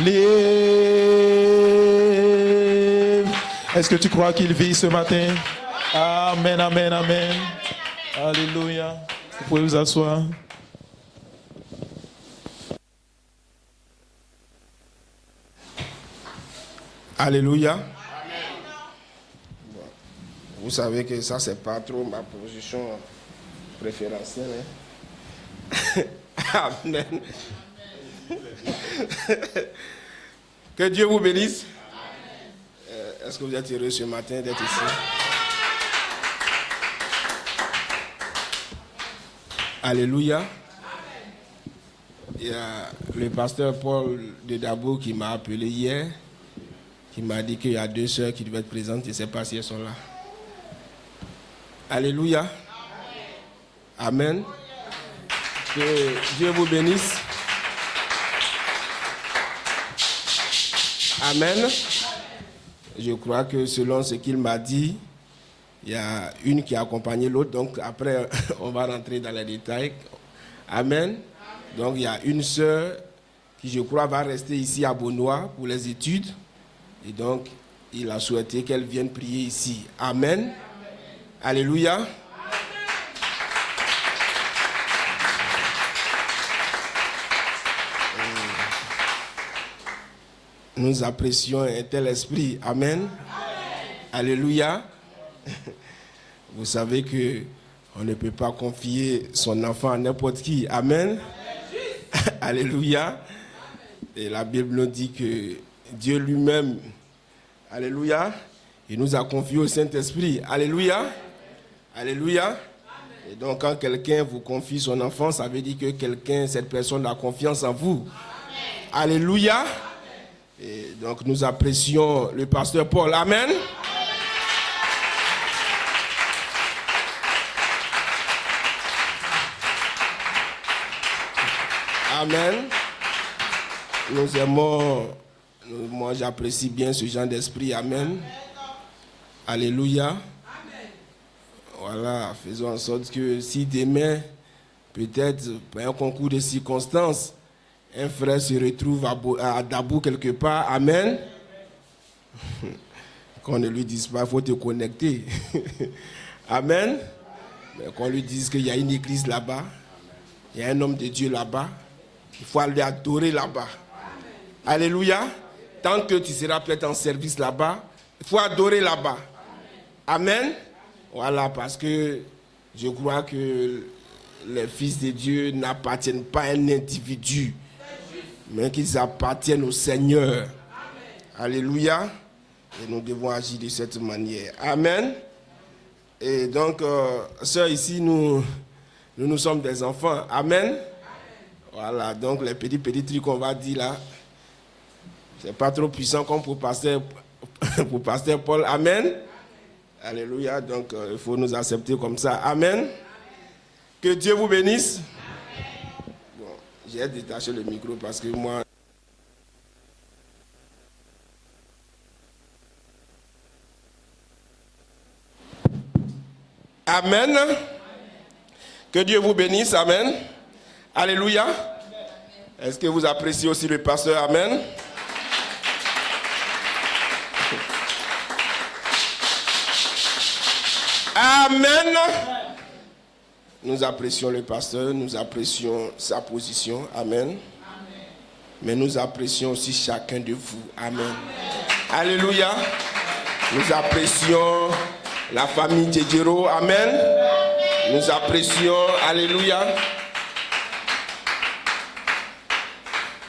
Live. Est-ce que tu crois qu'il vit ce matin? Amen, amen, amen. Alléluia. Vous pouvez vous asseoir. Alléluia. Bon. Vous savez que ça, c'est pas trop ma position préférentielle. Hein? Amen. Que Dieu vous bénisse. Est-ce que vous êtes heureux ce matin d'être ici? Alléluia. Il y a le pasteur Paul de Dabo qui m'a appelé hier, qui m'a dit qu'il y a 2 sœurs qui devaient être présentes. Je ne sais pas si elles sont là. Alléluia. Amen. Que Dieu vous bénisse. Amen. Je crois que selon ce qu'il m'a dit, il y a une qui a accompagné l'autre. Donc après, on va rentrer dans les détails. Amen. Donc il y a une sœur qui, je crois, va rester ici à Beaunois pour les études. Et donc, il a souhaité qu'elle vienne prier ici. Amen. Alléluia. Nous apprécions un tel esprit. Amen. Alléluia. Vous savez que on ne peut pas confier son enfant à n'importe qui. Amen. Alléluia. Et la Bible nous dit que Dieu lui-même, alléluia, il nous a confié au Saint-Esprit. Alléluia. Alléluia. Et donc quand quelqu'un vous confie son enfant, ça veut dire que cette personne a confiance en vous. Alléluia. Et donc nous apprécions le pasteur Paul. Amen. Amen. Nous aimons, moi j'apprécie bien ce genre d'esprit. Amen. Alléluia. Voilà, faisons en sorte que si demain, peut-être par un concours de circonstances, un frère se retrouve à Dabo quelque part, amen. Qu'on ne lui dise pas, il faut te connecter. Amen. Mais qu'on lui dise qu'il y a une église là-bas, il y a un homme de Dieu là-bas, il faut aller adorer là-bas. Alléluia. Tant que tu seras peut-être en service là-bas, il faut adorer là-bas. Amen. Voilà, parce que je crois que les fils de Dieu n'appartiennent pas à un individu, mais qu'ils appartiennent au Seigneur. Alléluia. Et nous devons agir de cette manière. Amen. Et donc, sœurs, ici, nous sommes des enfants. Amen. Voilà, donc les petits trucs qu'on va dire là, c'est pas trop puissant comme pour pasteur Paul. Amen. Alléluia. Donc, il faut nous accepter comme ça. Amen. Que Dieu vous bénisse. Bon, j'ai détaché le micro parce que moi... Amen. Que Dieu vous bénisse. Amen. Alléluia. Est-ce que vous appréciez aussi le pasteur? Amen. Amen. Nous apprécions le pasteur, nous apprécions sa position. Amen. Mais nous apprécions aussi chacun de vous. Amen. Alléluia. Nous apprécions la famille Djedjero. Amen. Nous apprécions. Alléluia.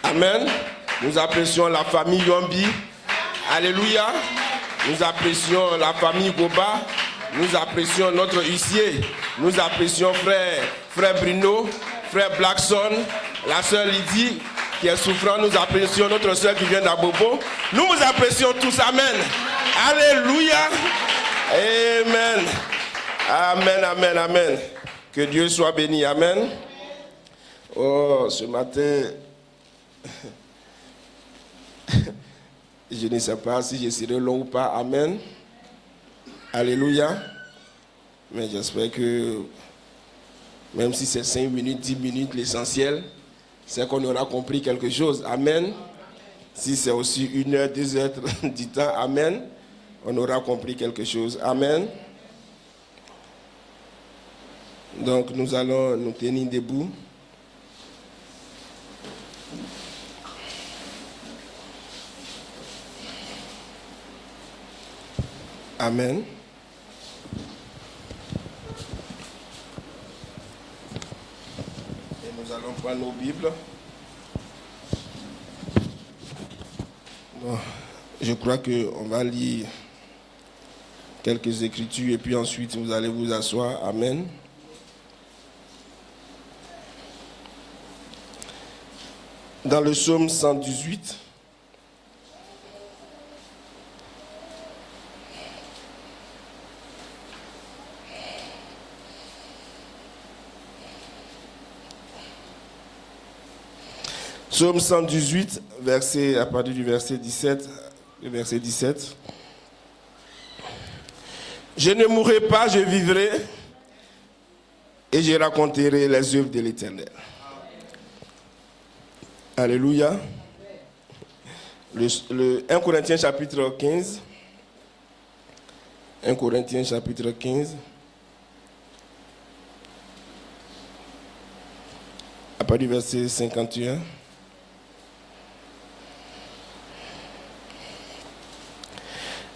Amen. Nous apprécions la famille Yombi. Alléluia. Nous apprécions la famille Goba. Nous apprécions notre huissier. Nous apprécions frère Bruno, frère Blackson, la sœur Lydie qui est souffrante. Nous apprécions notre sœur qui vient d'Abobo. Nous vous apprécions tous. Amen. Alléluia. Amen. Amen, amen, amen. Que Dieu soit béni. Amen. Oh, ce matin, je ne sais pas si je serai long ou pas. Amen. Alléluia. Mais j'espère que même si c'est 5 minutes, 10 minutes, l'essentiel, c'est qu'on aura compris quelque chose. Amen. Si c'est aussi 1 heure, 2 heures du temps, amen, on aura compris quelque chose. Amen. Donc nous allons nous tenir debout. Amen. Et nous allons prendre nos Bibles. Bon, je crois qu'on va lire quelques écritures et puis ensuite vous allez vous asseoir. Amen. Dans le psaume 118, Psaume 118, à partir du verset 17, le verset 17. Je ne mourrai pas, je vivrai et je raconterai les œuvres de l'Éternel. Alléluia. Le 1 Corinthiens chapitre 15. 1 Corinthiens chapitre 15. À partir du verset 51.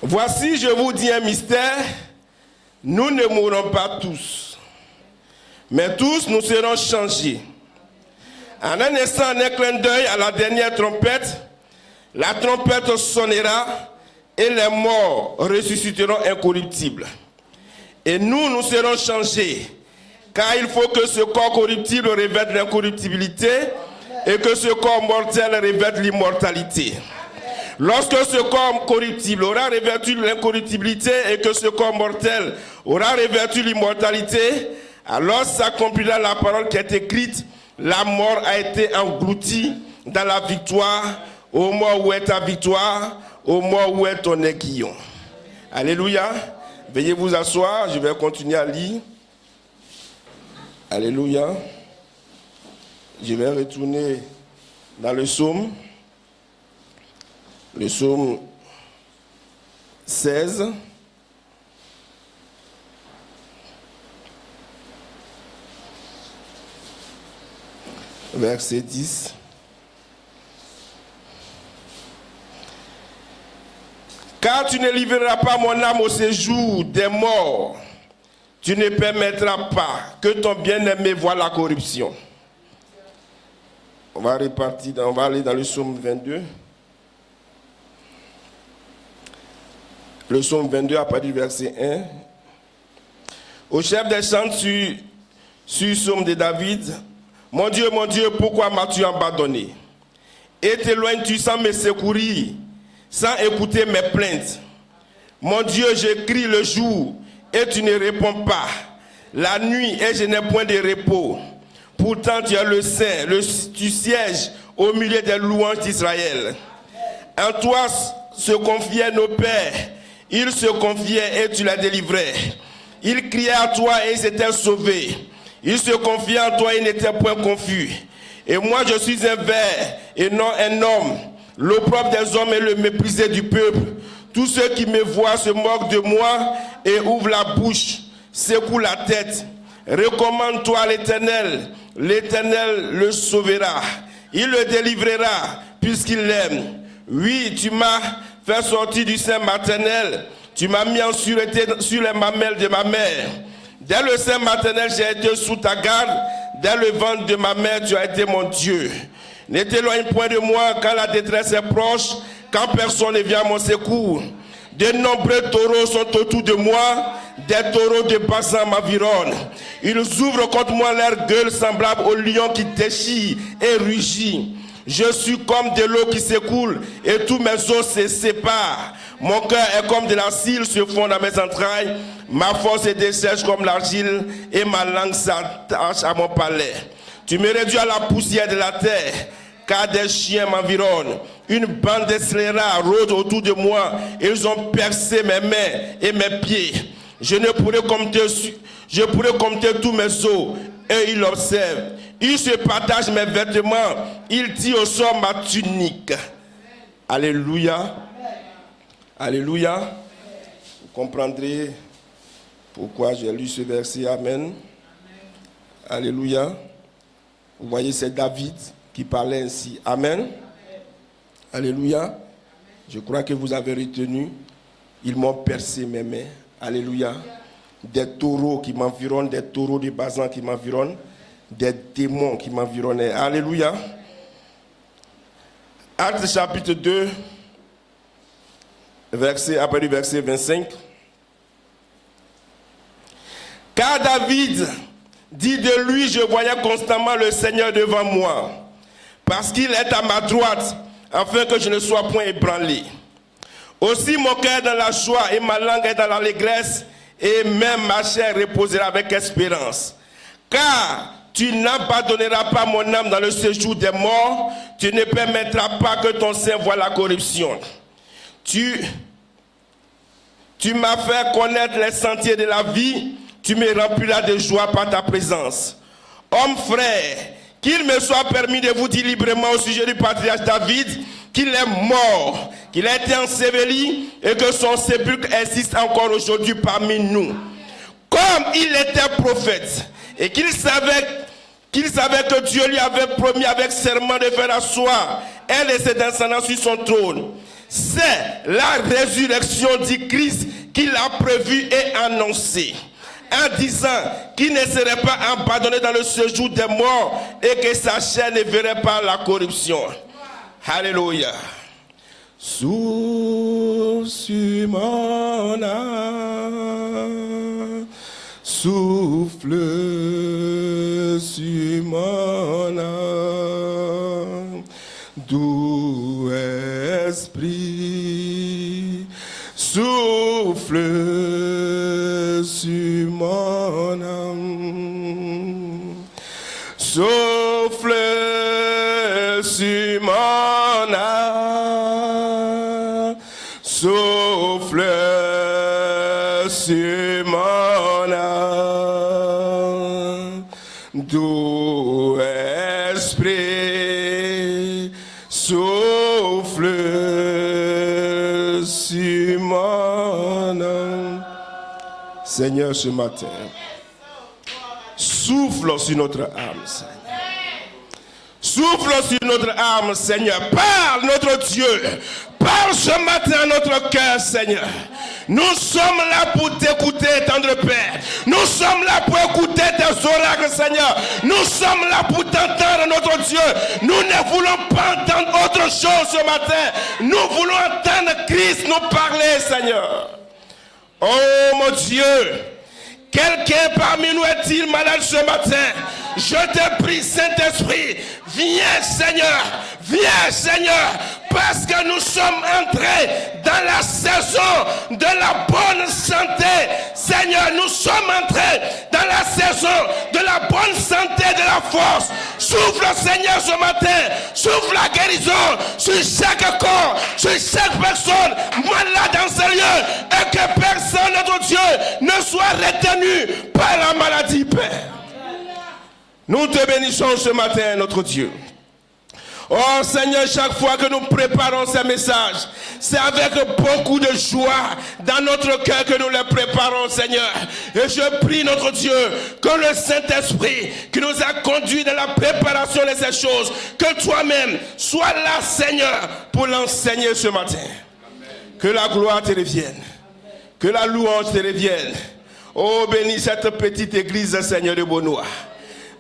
Voici, je vous dis un mystère, nous ne mourrons pas tous, mais tous nous serons changés. En un instant, en un clin d'œil, à la dernière trompette, la trompette sonnera et les morts ressusciteront incorruptibles. Et nous serons changés, car il faut que ce corps corruptible revête l'incorruptibilité et que ce corps mortel revête l'immortalité. Lorsque ce corps corruptible aura revêtu l'incorruptibilité et que ce corps mortel aura revêtu l'immortalité, alors s'accomplira la parole qui est écrite, la mort a été engloutie dans la victoire. Ô mort, où est ta victoire? Ô mort, où est ton aiguillon? Alléluia. Veuillez vous asseoir, je vais continuer à lire. Alléluia. Je vais retourner dans le psaume. Le psaume 16. Verset 10. Car tu ne livreras pas mon âme au séjour des morts. Tu ne permettras pas que ton bien-aimé voie la corruption. On va aller dans le psaume 22. Le psaume 22 à partir du verset 1. Au chef des chants sur psaume de David. Mon Dieu, pourquoi m'as-tu abandonné? Et t'éloignes-tu sans me secourir, sans écouter mes plaintes? Mon Dieu, je crie le jour et tu ne réponds pas. La nuit et je n'ai point de repos. Pourtant tu es le Saint, tu sièges au milieu des louanges d'Israël. En toi se confiaient nos pères. Ils se confiaient et tu les délivrais. Ils criaient à toi et ils étaient sauvés. Ils se confiaient en toi et n'étaient point confus. Et moi je suis un ver et non un homme, l'opprobre des hommes et le méprisé du peuple. Tous ceux qui me voient se moquent de moi et ouvrent la bouche, secouent la tête. Recommande-toi à l'Éternel, l'Éternel le sauvera. Il le délivrera puisqu'il l'aime. Oui, tu m'as fait sortir du sein maternel. Tu m'as mis en sûreté sur les mamelles de ma mère. Dès le sein maternel, j'ai été sous ta garde. Dès le ventre de ma mère, tu as été mon Dieu. Ne t'éloigne point de moi quand la détresse est proche, quand personne ne vient à mon secours. De nombreux taureaux sont autour de moi, des taureaux de bassin m'environnent. Ils ouvrent contre moi leur gueule semblable au lion qui déchire et rugit. Je suis comme de l'eau qui s'écoule et tous mes os se séparent. Mon cœur est comme de la cire se fond dans mes entrailles. Ma force est dessèche comme l'argile et ma langue s'attache à mon palais. Tu me réduis à la poussière de la terre, car des chiens m'environnent. Une bande de scélérats rôde autour de moi. Ils ont percé mes mains et mes pieds. Je pourrais compter tous mes os et ils l'observent. Ils se partagent mes vêtements. Ils tirent au sort ma tunique. Alléluia. Alléluia. Vous comprendrez pourquoi j'ai lu ce verset. Amen. Alléluia. Vous voyez, c'est David qui parlait ainsi. Amen. Alléluia. Je crois que vous avez retenu. Ils m'ont percé mes mains. Alléluia. Des taureaux qui m'environnent, des taureaux de Bazan qui m'environnent, des démons qui m'environnaient. Alléluia. Actes chapitre 2, après le verset 25. Car David dit de lui, je voyais constamment le Seigneur devant moi, parce qu'il est à ma droite, afin que je ne sois point ébranlé. Aussi mon cœur est dans la joie et ma langue est dans l'allégresse, et même ma chair reposera avec espérance. Car tu n'abandonneras pas mon âme dans le séjour des morts, tu ne permettras pas que ton sein voie la corruption. Tu m'as fait connaître les sentiers de la vie, tu me rempliras de joie par ta présence. Hommes frères, qu'il me soit permis de vous dire librement au sujet du patriarche David qu'il est mort, qu'il a été enseveli et que son sépulcre existe encore aujourd'hui parmi nous. Comme il était prophète et qu'il savait que Dieu lui avait promis avec serment de faire asseoir elle et ses descendants sur son trône. C'est la résurrection du Christ qu'il a prévue et annoncée, en disant qu'il ne serait pas abandonné dans le séjour des morts et que sa chair ne verrait pas la corruption. Alléluia. Souffle sur mon âme, souffle sur mon âme, doux esprit, souffle sur mon âme, souffle sur mon âme, souffle sur mon âme, doux esprit, souffle sur mon âme. Seigneur, ce matin, souffle sur notre âme, Seigneur. Souffle sur notre âme, Seigneur. Parle, notre Dieu. Parle ce matin à notre cœur, Seigneur. Nous sommes là pour t'écouter, tendre Père. Nous sommes là pour écouter tes oracles, Seigneur. Nous sommes là pour t'entendre, notre Dieu. Nous ne voulons pas entendre autre chose ce matin. Nous voulons entendre Christ nous parler, Seigneur. Oh mon Dieu, quelqu'un parmi nous est-il malade ce matin? Je te prie, Saint-Esprit, viens Seigneur, parce que nous sommes entrés dans la saison de la bonne santé. Seigneur, nous sommes entrés dans la saison de la bonne santé, de la force. Souffle, Seigneur, ce matin, souffle la guérison sur chaque corps, sur chaque personne malade dans ce lieu, et que personne, notre Dieu, ne soit retenu par la maladie, Père. Nous te bénissons ce matin, notre Dieu. Oh Seigneur, chaque fois que nous préparons ces messages, c'est avec beaucoup de joie dans notre cœur que nous les préparons, Seigneur. Et je prie, notre Dieu, que le Saint-Esprit qui nous a conduits dans la préparation de ces choses, que toi-même sois là, Seigneur, pour l'enseigner ce matin. Amen. Que la gloire te revienne. Que la louange te revienne. Oh, bénis cette petite église, Seigneur de Beaunois.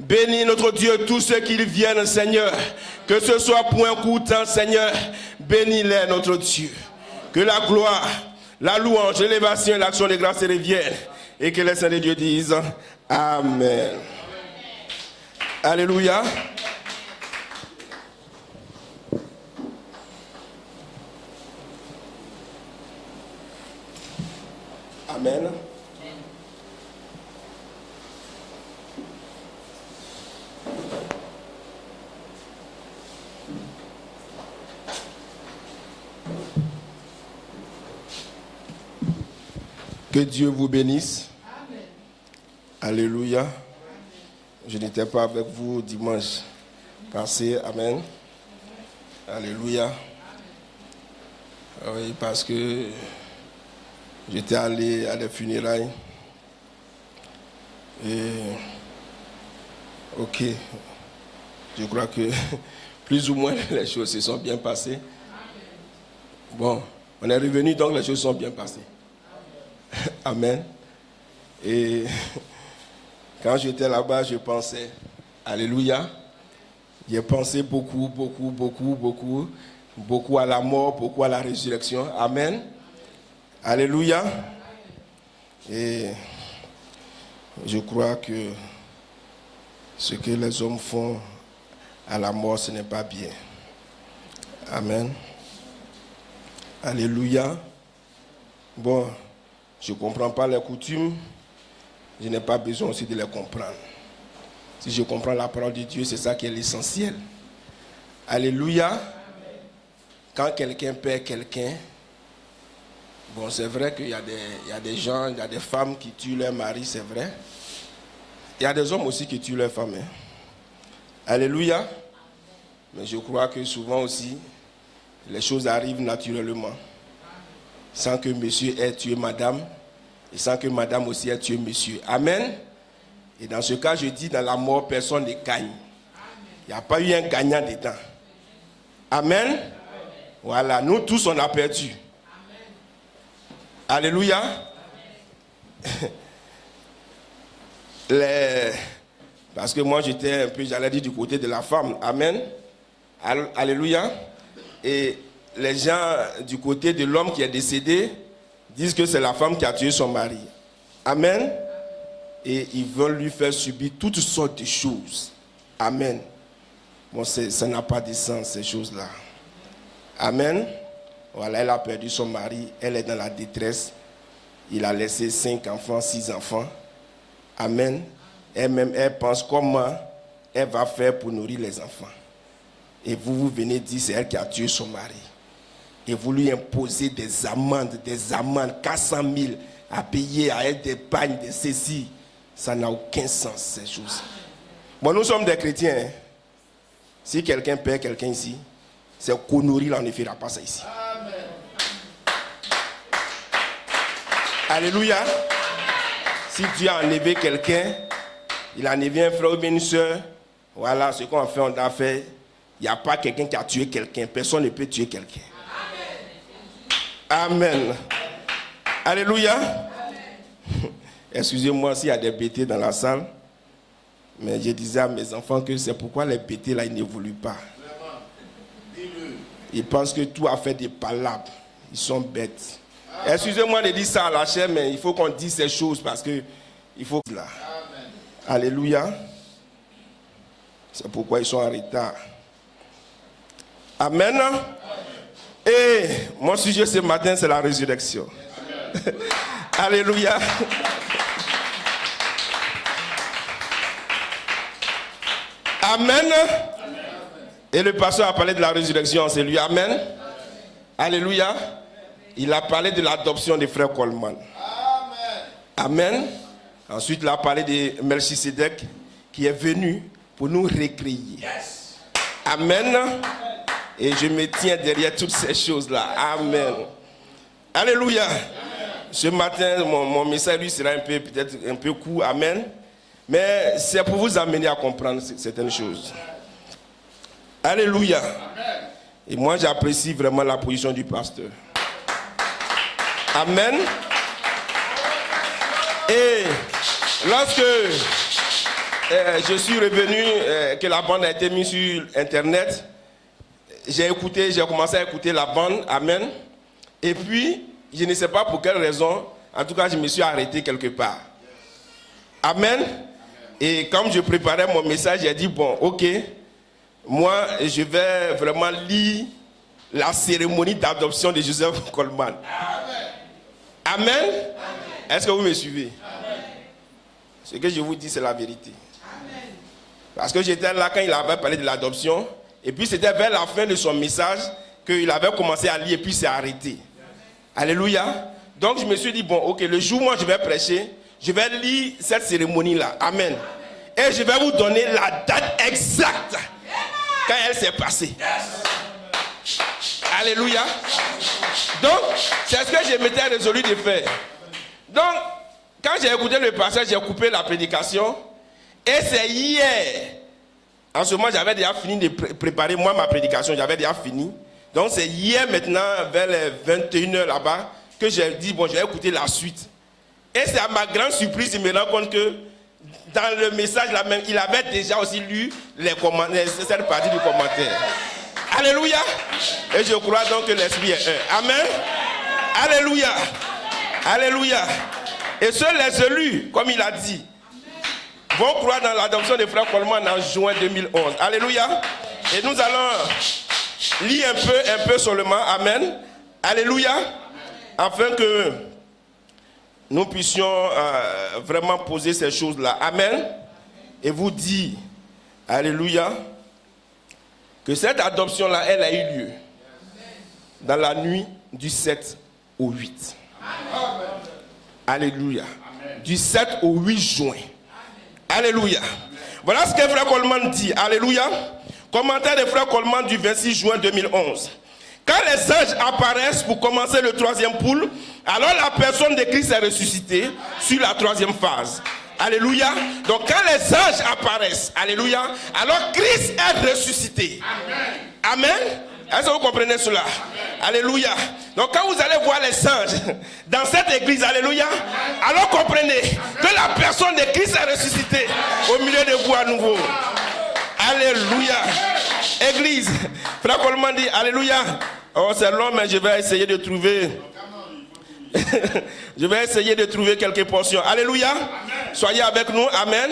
Bénis notre Dieu, tous ceux qui viennent, Seigneur. Que ce soit pour un coup de temps, Seigneur. Bénis-les, notre Dieu. Que la gloire, la louange, l'élévation et l'action de grâce reviennent. Et que les saints de Dieu disent Amen. Alléluia. Amen. Que Dieu vous bénisse. Amen. Alléluia. Amen. Je n'étais pas avec vous dimanche passé. Amen. Alléluia. Oui, parce que j'étais allé à des funérailles. Et ok, je crois que plus ou moins les choses se sont bien passées. Bon, on est revenu donc les choses sont bien passées. Amen. Et quand j'étais là-bas, je pensais, alléluia, j'ai pensé beaucoup à la mort, beaucoup à la résurrection. Amen. Alléluia. Et je crois que ce que les hommes font à la mort, ce n'est pas bien. Amen. Alléluia. Bon, je ne comprends pas les coutumes. Je n'ai pas besoin aussi de les comprendre. Si je comprends la parole de Dieu, c'est ça qui est l'essentiel. Alléluia. Quand quelqu'un perd quelqu'un, bon, c'est vrai qu'il y a des gens, il y a des femmes qui tuent leur mari, c'est vrai. Il y a des hommes aussi qui tuent leurs femmes. Alléluia. Mais je crois que souvent aussi, les choses arrivent naturellement. Sans que monsieur ait tué madame, et sans que madame aussi ait tué monsieur. Amen. Et dans ce cas, je dis, dans la mort, personne ne gagne. Il n'y a pas eu un gagnant dedans. Amen. Voilà, nous tous, on a perdu. Alléluia. Parce que moi, j'étais un peu, j'allais dire, du côté de la femme. Amen. Alléluia. Et les gens du côté de l'homme qui est décédé disent que c'est la femme qui a tué son mari. Amen. Et ils veulent lui faire subir toutes sortes de choses. Amen. Bon, ça n'a pas de sens, ces choses-là. Amen. Voilà, elle a perdu son mari. Elle est dans la détresse. Il a laissé 5 enfants, 6 enfants. Amen. Elle-même, elle pense comment elle va faire pour nourrir les enfants. Et vous venez dire c'est elle qui a tué son mari. Et vous lui imposez des amendes, 400 000 à payer à elle, des pagnes, des ceci. Ça n'a aucun sens, ces choses. Bon, nous sommes des chrétiens. Hein. Si quelqu'un perd quelqu'un ici, c'est connerie, là, on ne fera pas ça ici. Amen. Alléluia. Si Dieu a enlevé quelqu'un, il a enlevé un frère ou bien une soeur, voilà ce qu'on fait, on a fait. Il n'y a pas quelqu'un qui a tué quelqu'un. Personne ne peut tuer quelqu'un. Amen. Amen. Alléluia. Amen. Excusez-moi s'il y a des bêtés dans la salle. Mais je disais à mes enfants que c'est pourquoi les bêtés là, ils n'évoluent pas. Ils pensent que tout a fait des palabres. Ils sont bêtes. Excusez-moi de dire ça à la chair, mais il faut qu'on dise ces choses parce que il faut là. Alléluia. C'est pourquoi ils sont en retard. Amen. Et mon sujet ce matin, c'est la résurrection. Alléluia. Amen. Et le pasteur a parlé de la résurrection, c'est lui. Amen. Alléluia. Il a parlé de l'adoption des frères Coleman. Amen. Ensuite, il a parlé de Melchisedec qui est venu pour nous recréer. Amen. Et je me tiens derrière toutes ces choses-là. Amen. Alléluia. Ce matin, mon message lui sera peut-être un peu court. Amen. Mais c'est pour vous amener à comprendre certaines choses. Alléluia. Et moi, j'apprécie vraiment la position du pasteur. Amen. Et lorsque je suis revenu, que la bande a été mise sur Internet, j'ai commencé à écouter la bande. Amen. Et puis, je ne sais pas pour quelle raison, en tout cas, je me suis arrêté quelque part. Amen. Et comme je préparais mon message, j'ai dit, bon, ok, moi, je vais vraiment lire la cérémonie d'adoption de Joseph Coleman. Amen. Amen. Est-ce que vous me suivez? Amen. Ce que je vous dis, c'est la vérité. Amen. Parce que j'étais là quand il avait parlé de l'adoption, et puis c'était vers la fin de son message qu'il avait commencé à lire, et puis s'est arrêté. Amen. Alléluia. Donc je me suis dit, bon, ok, le jour où moi je vais prêcher, je vais lire cette cérémonie-là. Amen. Et je vais vous donner la date exacte quand elle s'est passée. Alléluia. Donc, c'est ce que je m'étais résolu de faire. Donc, quand j'ai écouté le passage, j'ai coupé la prédication. Et c'est hier. En ce moment, j'avais déjà fini de préparer moi ma prédication. J'avais déjà fini. Donc, c'est hier maintenant, vers les 21h là-bas, que j'ai dit, bon, je vais écouter la suite. Et c'est à ma grande surprise, je me rends compte que dans le message là même, il avait déjà aussi lu cette partie du commentaire. Alléluia. Et je crois donc que l'Esprit est un. Amen. Alléluia. Alléluia. Et seuls les élus, comme il a dit, vont croire dans l'adoption de frère Coleman en juin 2011. Alléluia. Et nous allons lire un peu seulement. Amen. Alléluia. Afin que nous puissions vraiment poser ces choses-là. Amen. Et vous dire, alléluia, que cette adoption-là, elle a eu lieu dans la nuit du 7 au 8. Alléluia. Du 7 au 8 juin. Alléluia. Voilà ce que frère Coleman dit. Alléluia. Commentaire de frère Coleman du 26 juin 2011. Quand les anges apparaissent pour commencer le troisième poule, alors la personne de Christ est ressuscitée sur la troisième phase. Alléluia. Donc quand les anges apparaissent, alléluia, alors Christ est ressuscité. Amen. Est-ce que vous comprenez cela? Alléluia. Donc quand vous allez voir les anges dans cette église, alléluia, alors comprenez que la personne de Christ est ressuscitée au milieu de vous à nouveau. Alléluia. Église, frère Coleman dit, alléluia. Oh, c'est long, mais je vais essayer de trouver. Je vais essayer de trouver quelques portions. Alléluia. Soyez avec nous. Amen.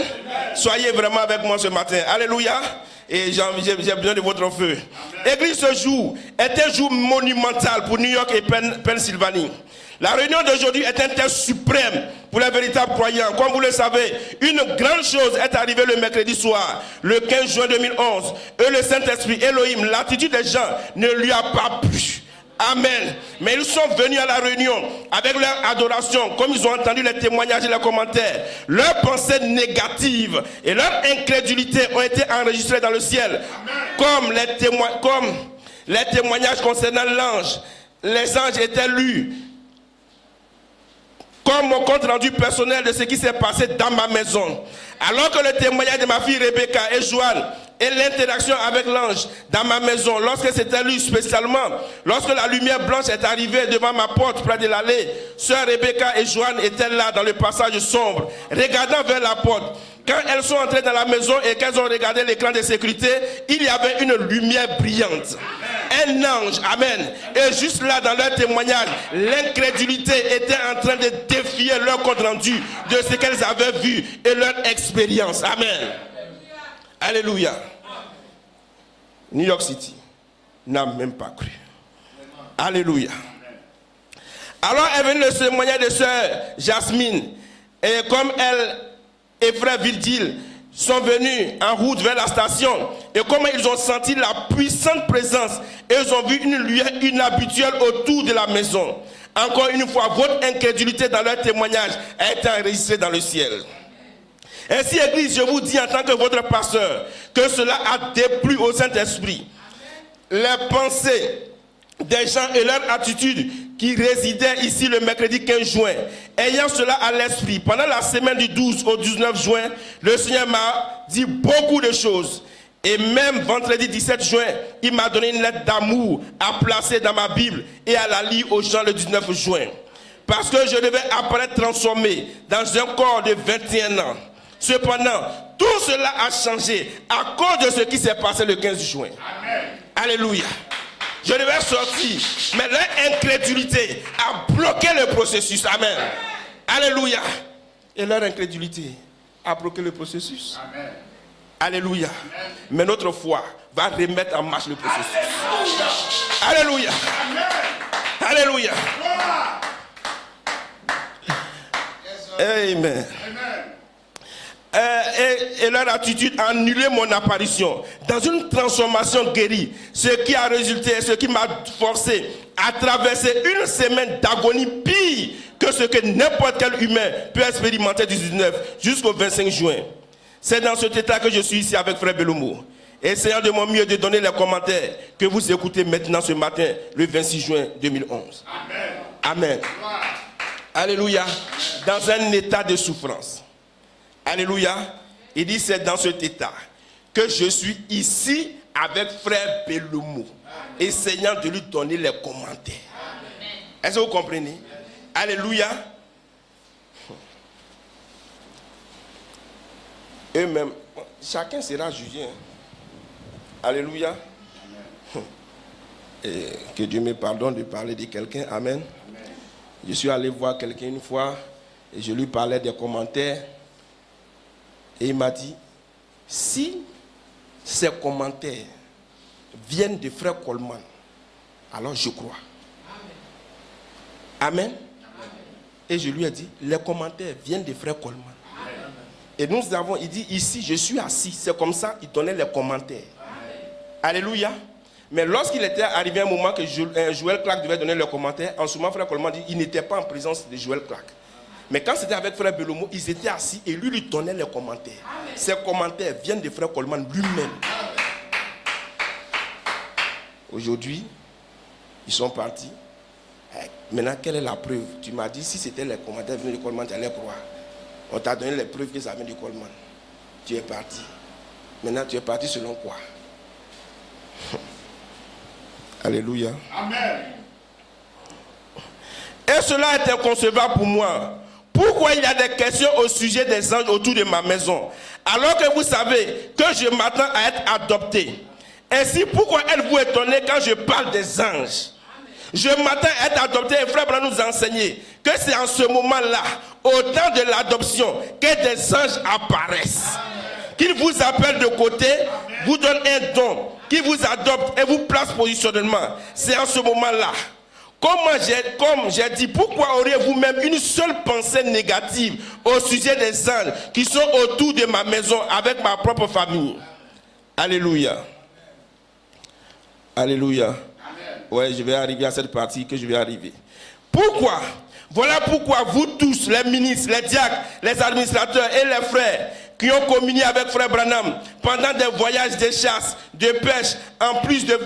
Soyez vraiment avec moi ce matin. Alléluia. Et j'ai besoin de votre feu. Église, ce jour est un jour monumental pour New York et Pennsylvanie. La réunion d'aujourd'hui est un test suprême pour les véritables croyants. Comme vous le savez, une grande chose est arrivée le mercredi soir, le 15 juin 2011. Et le Saint-Esprit, Elohim, l'attitude des gens ne lui a pas plu. Amen. Mais ils sont venus à la réunion avec leur adoration, comme ils ont entendu les témoignages et les commentaires. Leurs pensées négatives et leur incrédulité ont été enregistrées dans le ciel. Comme les témoignages concernant l'ange. Les anges étaient lus comme mon compte rendu personnel de ce qui s'est passé dans ma maison. Alors que le témoignage de ma fille Rebecca et Joanne et l'interaction avec l'ange dans ma maison, lorsque c'était lu spécialement, lorsque la lumière blanche est arrivée devant ma porte près de l'allée, sœur Rebecca et Joanne étaient là dans le passage sombre, regardant vers la porte. Quand elles sont entrées dans la maison et qu'elles ont regardé l'écran de sécurité, il y avait une lumière brillante. Un ange, amen. Et juste là, dans leur témoignage, l'incrédulité était en train de défier leur compte rendu de ce qu'elles avaient vu et leur expérience. Amen. Alléluia. New York City n'a même pas cru. Alléluia. Alors est venu le témoignage de sœur Jasmine. Et comme elle et frère Virgile sont venus en route vers la station, et comment ils ont senti la puissante présence, et ils ont vu une lumière inhabituelle autour de la maison. Encore une fois, votre incrédulité dans leur témoignage a été enregistrée dans le ciel. Ainsi, Église, je vous dis en tant que votre pasteur, que cela a déplu au Saint-Esprit. Les pensées des gens et leur attitude qui résidaient ici le mercredi 15 juin, ayant cela à l'esprit, pendant la semaine du 12 au 19 juin, le Seigneur m'a dit beaucoup de choses. Et même vendredi 17 juin, il m'a donné une lettre d'amour à placer dans ma Bible et à la lire aux gens le 19 juin. Parce que je devais apparaître transformé dans un corps de 21 ans. Cependant, tout cela a changé à cause de ce qui s'est passé le 15 juin. Amen. Alléluia. Je devais sortir, mais leur incrédulité a bloqué le processus. Amen. Alléluia. Et leur incrédulité a bloqué le processus. Amen. Alléluia. Amen. Mais notre foi va remettre en marche le processus. Alléluia. Alléluia. Amen. Amen. Et leur attitude a annulé mon apparition dans une transformation guérie, ce qui a résulté, ce qui m'a forcé à traverser une semaine d'agonie pire que ce que n'importe quel humain peut expérimenter du 19 jusqu'au 25 juin. C'est dans cet état que je suis ici avec frère Belomo. essayant de mon mieux de donner les commentaires que vous écoutez maintenant ce matin, le 26 juin 2011. Amen. Amen. Alléluia. Dans un état de souffrance. Alléluia. Il dit, c'est dans cet état que je suis ici avec frère Belomo, essayant de lui donner les commentaires. Est-ce que vous comprenez? Alléluia. Eux-mêmes, chacun sera jugé. Alléluia. Et que Dieu me pardonne de parler de quelqu'un. Amen. Je suis allé voir quelqu'un une fois et je lui parlais des commentaires. Et il m'a dit, si ces commentaires viennent de frère Coleman, alors je crois. Amen. Et je lui ai dit, les commentaires viennent de frère Coleman. Et nous avons, il dit, ici, je suis assis. C'est comme ça, il donnait les commentaires. Alléluia. Mais lorsqu'il était arrivé un moment que Joël Clark devait donner le commentaire, en ce moment, frère Coleman dit, il n'était pas en présence de Joël Clark. Mais quand c'était avec frère Belomo, ils étaient assis et lui donnait les commentaires. Amen. Ces commentaires viennent de frère Coleman lui-même. Aujourd'hui, ils sont partis. Maintenant, quelle est la preuve? Tu m'as dit, si c'était les commentaires venus de Coleman, tu allais croire. On t'a donné les preuves que ça vient de Coleman. Tu es parti. Maintenant, tu es parti selon quoi? Alléluia. Amen. Et cela est inconcevable pour moi. Pourquoi il y a des questions au sujet des anges autour de ma maison, alors que vous savez que je m'attends à être adopté? Ainsi, pourquoi êtes-vous étonné quand je parle des anges? Je m'attends à être adopté et frère Branham nous a enseigné que c'est en ce moment-là, au temps de l'adoption, que des anges apparaissent. Qu'ils vous appellent de côté, vous donnent un don, qui vous adopte et vous place positionnement. C'est en ce moment-là. Comme j'ai dit, pourquoi auriez-vous même une seule pensée négative au sujet des anges qui sont autour de ma maison avec ma propre famille? Alléluia. Alléluia. Ouais, je vais arriver à cette partie que je vais arriver. Pourquoi? Voilà pourquoi vous tous, les ministres, les diacres, les administrateurs et les frères qui ont communié avec frère Branham pendant des voyages de chasse, de pêche, en plus de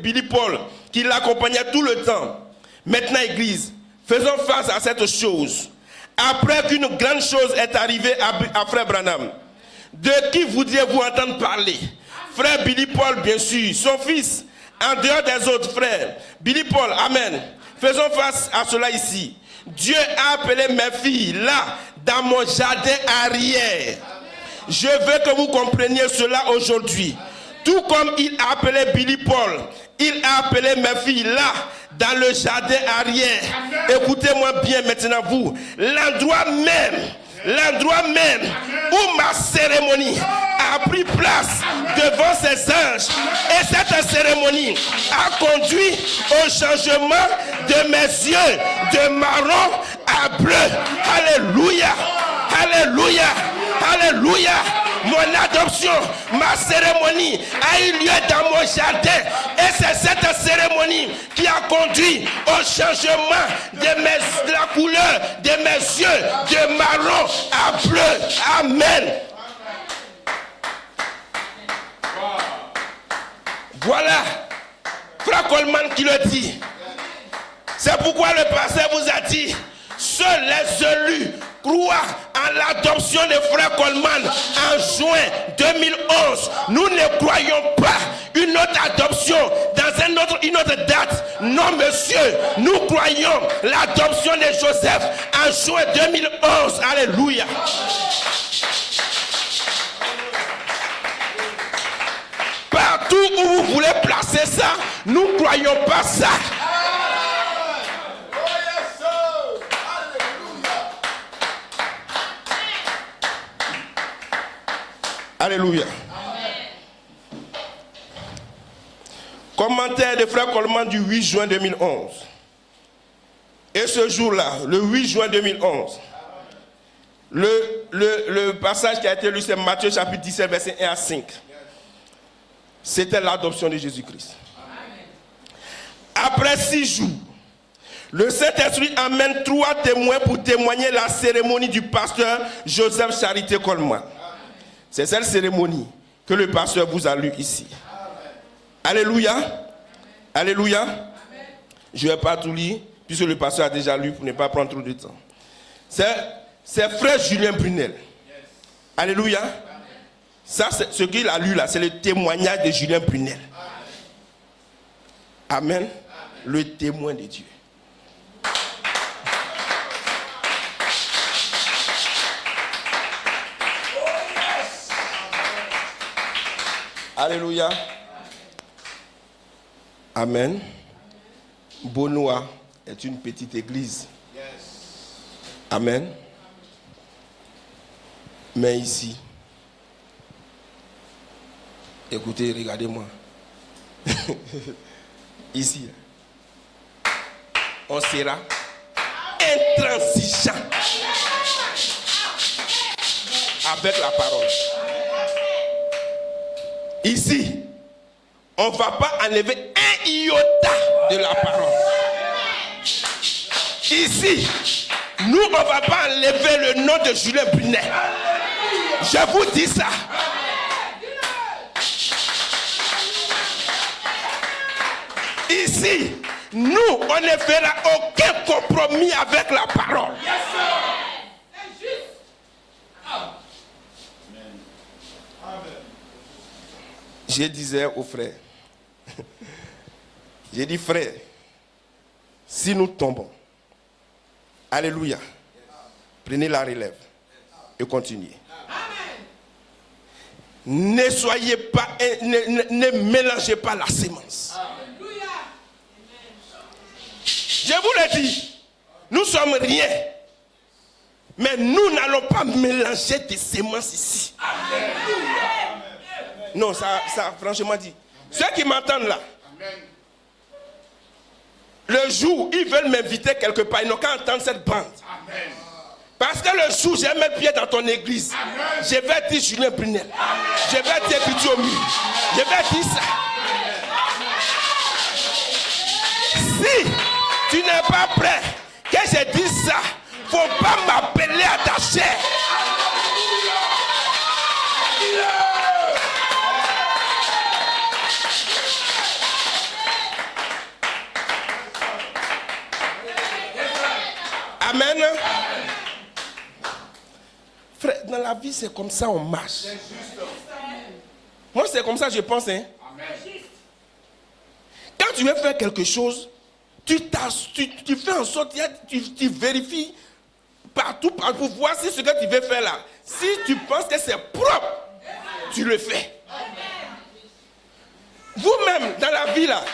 Billy Paul, qui l'accompagnait tout le temps. Maintenant, Église, faisons face à cette chose. Après qu'une grande chose est arrivée à frère Branham, de qui voudriez-vous entendre parler? Frère Billy Paul, bien sûr, son fils, en dehors des autres frères. Billy Paul, amen. Faisons face à cela ici. Dieu a appelé mes filles là, dans mon jardin arrière. Je veux que vous compreniez cela aujourd'hui. Tout comme il a appelé Billy Paul, il a appelé mes filles là, dans le jardin arrière. Écoutez-moi bien maintenant vous. L'endroit même où ma cérémonie a pris place devant ces anges. Et cette cérémonie a conduit au changement de mes yeux de marron à bleu. Alléluia. Alléluia. Alléluia. Mon adoption, ma cérémonie a eu lieu dans mon jardin. Et c'est cette cérémonie qui a conduit au changement de la couleur de mes yeux de marron à bleu. Amen. Voilà. Frère Coleman qui le dit. C'est pourquoi le pasteur vous a dit, seuls les élus croient en l'adoption de frère Coleman en juin 2011. Nous ne croyons pas une autre adoption dans une autre date. Non, monsieur, nous croyons l'adoption de Joseph en juin 2011. Alléluia. Partout où vous voulez placer ça, nous ne croyons pas ça. Alléluia. Amen. Commentaire de frère Coleman du 8 juin 2011. Et ce jour-là, le 8 juin 2011, le passage qui a été lu, c'est Matthieu chapitre 17, verset 1 à 5. C'était l'adoption de Jésus-Christ. Après 6 jours, le Saint-Esprit amène 3 témoins pour témoigner la cérémonie du pasteur Joseph Charité Coleman. C'est cette cérémonie que le pasteur vous a lu ici. Alléluia. Alléluia. Je ne vais pas tout lire, puisque le pasteur a déjà lu pour ne pas prendre trop de temps. C'est frère Julien Brunel. Alléluia. Ça, c'est ce qu'il a lu là, c'est le témoignage de Julien Brunel. Amen. Le témoin de Dieu. Alléluia. Amen. Bonoa est une petite église. Amen. Mais ici, écoutez, regardez-moi. Ici, on sera intransigeant avec la parole. Ici, on ne va pas enlever un iota de la parole. Ici, nous, on ne va pas enlever le nom de Julien Brunel. Je vous dis ça. Ici, nous, on ne fera aucun compromis avec la parole. Je disais aux frères, j'ai dit frère, si nous tombons, alléluia, prenez la relève et continuez. Ne soyez pas, ne mélangez pas la sémence. Je vous l'ai dit, nous sommes rien, mais nous n'allons pas mélanger des sémences ici. Non, ça franchement dit. Ceux qui m'entendent là, le jour où ils veulent m'inviter quelque part, ils n'ont qu'à entendre cette bande. Parce que le jour où j'ai mis le pied dans ton église, je vais dire Julien Brunel. Je vais dire Bidiomi. Je vais dire ça. Si tu n'es pas prêt que je dise ça, il ne faut pas m'appeler à ta chair. Amen. Frère, dans la vie, c'est comme ça on marche. Moi, c'est comme ça je pense. Hein? Quand tu veux faire quelque chose, tu fais en sorte, tu vérifies partout pour voir si ce que tu veux faire là, si tu penses que c'est propre, tu le fais. Vous-même, dans la vie là,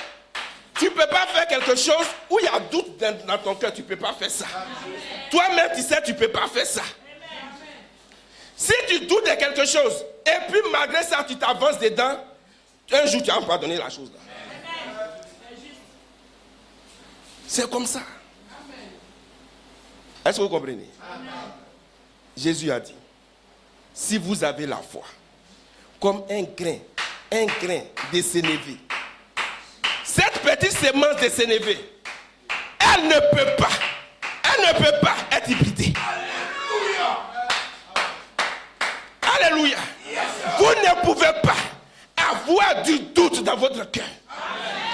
tu ne peux pas faire quelque chose où il y a doute dans ton cœur, tu ne peux pas faire ça. Toi-même, tu sais, tu ne peux pas faire ça. Si tu doutes de quelque chose, et puis malgré ça, tu t'avances dedans, un jour, tu vas pardonner la chose là. C'est comme ça. Est-ce que vous comprenez? Jésus a dit, si vous avez la foi, comme un grain de sénévé, cette petite sémence de sénévé, elle ne peut pas être hybridée. Alléluia. Vous ne pouvez pas avoir du doute dans votre cœur.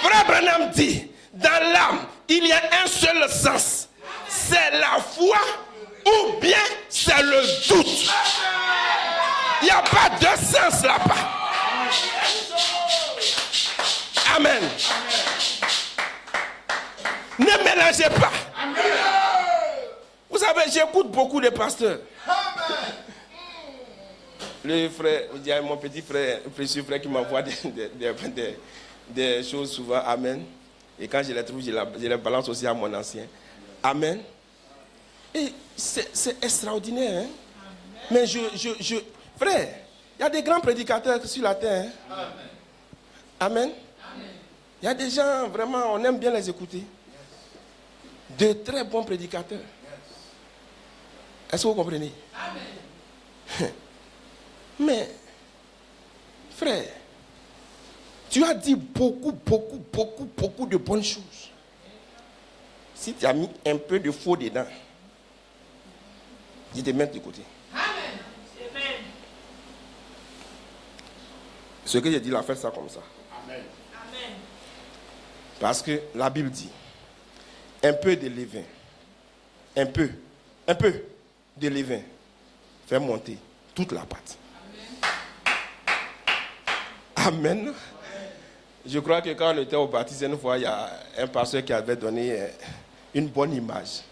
Frère Branham dit, dans l'âme, il y a un seul sens. C'est la foi ou bien c'est le doute. Il n'y a pas de sens là-bas. Amen. Ne mélangez pas. Vous savez, j'écoute beaucoup de pasteurs. Le frère, il y a mon petit frère, un précieux frère qui m'envoie des choses souvent. Amen. Et quand je les trouve, je les balance aussi à mon ancien. Amen. Et c'est extraordinaire. Hein? Mais frère, il y a des grands prédicateurs sur la terre. Hein? Amen. Il y a des gens, vraiment, on aime bien les écouter. De très bons prédicateurs. Est-ce que vous comprenez? Amen. Mais, frère, tu as dit beaucoup de bonnes choses. Si tu as mis un peu de faux dedans, je te mets de côté. Amen. Ce que j'ai dit là, faites ça comme ça. Amen. Parce que la Bible dit, un peu de levain, un peu de levain, fait monter toute la pâte. Amen. Je crois que quand on était au baptême une fois, il y a un pasteur qui avait donné une bonne image.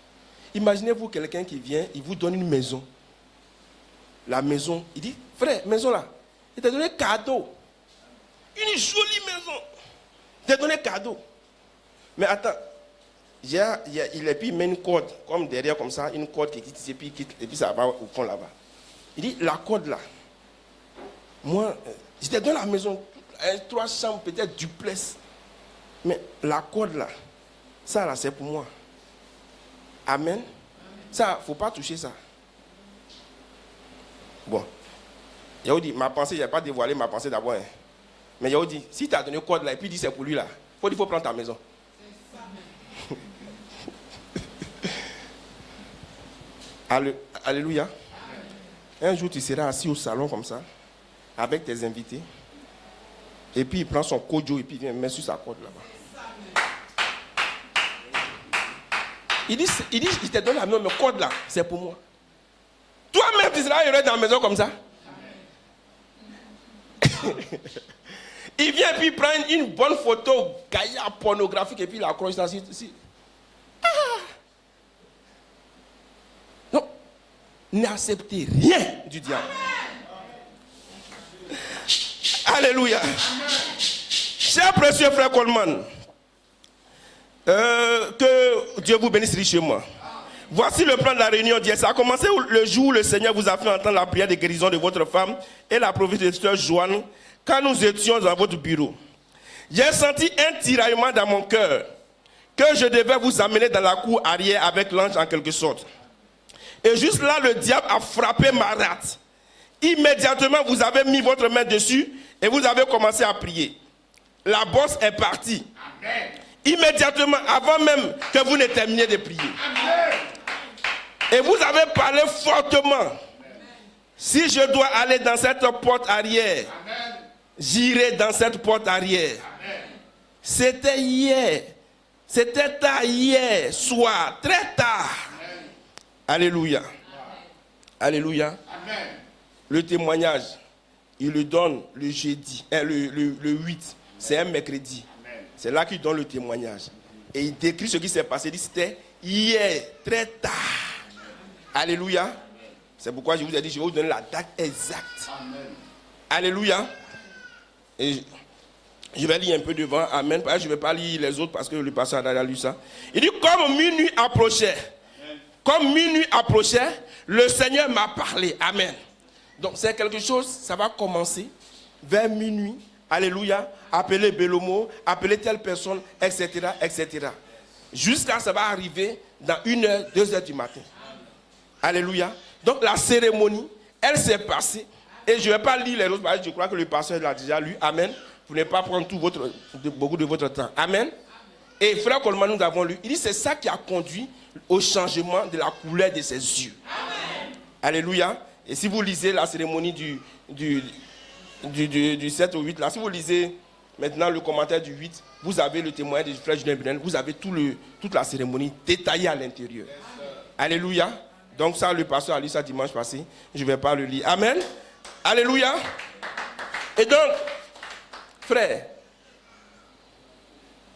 Imaginez-vous quelqu'un qui vient, il vous donne une maison. La maison, il dit, frère, maison là, il t'a donné cadeau. Une jolie maison. Il t'a donné cadeau. Mais attends, il met une corde, comme derrière, comme ça, une corde qui quitte, et puis ça va au fond là-bas. Il dit, la corde là, moi, je te donne la maison, 3 chambres, peut-être duplex. Mais la corde là, ça là, c'est pour moi. Amen. Ça, il ne faut pas toucher ça. Bon. Yahudi, ma pensée, je n'ai pas dévoilé ma pensée d'abord. Hein. Mais Yahudi, si tu as donné corde là, et puis dit c'est pour lui là, il faut prendre ta maison. Alléluia. Un jour, tu seras assis au salon comme ça, avec tes invités. Et puis, il prend son kojo et puis il vient mettre sur sa corde là-bas. Il dit, il te donne la maison, mais corde là, c'est pour moi. Toi-même, tu seras heureux dans la maison comme ça. Il vient et puis il prend une bonne photo, gaillard pornographique, et puis il accroche là. Ah. Non, n'acceptez rien du diable. Alléluia. Cher précieux frère Coleman, que Dieu vous bénisse richement. Voici le plan de la réunion d'hier. Ça a commencé le jour où le Seigneur vous a fait entendre la prière de guérison de votre femme et la prophétie de Sœur Joanne quand nous étions dans votre bureau. J'ai senti un tiraillement dans mon cœur que je devais vous amener dans la cour arrière avec l'ange en quelque sorte. Et juste là, le diable a frappé ma rate. Immédiatement, vous avez mis votre main dessus et vous avez commencé à prier. La bosse est partie. Amen. Immédiatement, avant même que vous ne terminiez de prier. Amen. Et vous avez parlé fortement. Amen. Si je dois aller dans cette porte arrière, amen, j'irai dans cette porte arrière. Amen. C'était hier. C'était tard hier soir, très tard. Amen. Alléluia. Amen. Alléluia. Amen. Le témoignage, il le donne le jeudi, le 8. C'est un mercredi. Amen. C'est là qu'il donne le témoignage. Et il décrit ce qui s'est passé. Il dit c'était hier, très tard. Alléluia. Amen. C'est pourquoi je vous ai dit, je vais vous donner la date exacte. Amen. Alléluia. Et je vais lire un peu devant. Amen. Je ne vais pas lire les autres parce que le pasteur a lu ça. Il dit, comme minuit approchait, le Seigneur m'a parlé. Amen. Donc c'est quelque chose, ça va commencer vers minuit. Alléluia. Appeler Belomo, appeler telle personne, etc., etc. Jusqu'à ça va arriver dans 1h, 2h du matin. Alléluia. Donc la cérémonie, elle s'est passée. Et je ne vais pas lire les autres parce que je crois que le pasteur l'a déjà lu. Amen. Pour ne pas prendre beaucoup de votre temps. Amen. Et frère Coleman, nous avons lu. Il dit c'est ça qui a conduit au changement de la couleur de ses yeux. Amen. Alléluia. Et si vous lisez la cérémonie du 7 au 8, là, si vous lisez maintenant le commentaire du 8, vous avez le témoignage du frère Julien Brunel, vous avez toute la cérémonie détaillée à l'intérieur. Yes, alléluia. Donc ça, le pasteur a lu ça dimanche passé. Je ne vais pas le lire. Amen. Alléluia. Et donc, frère,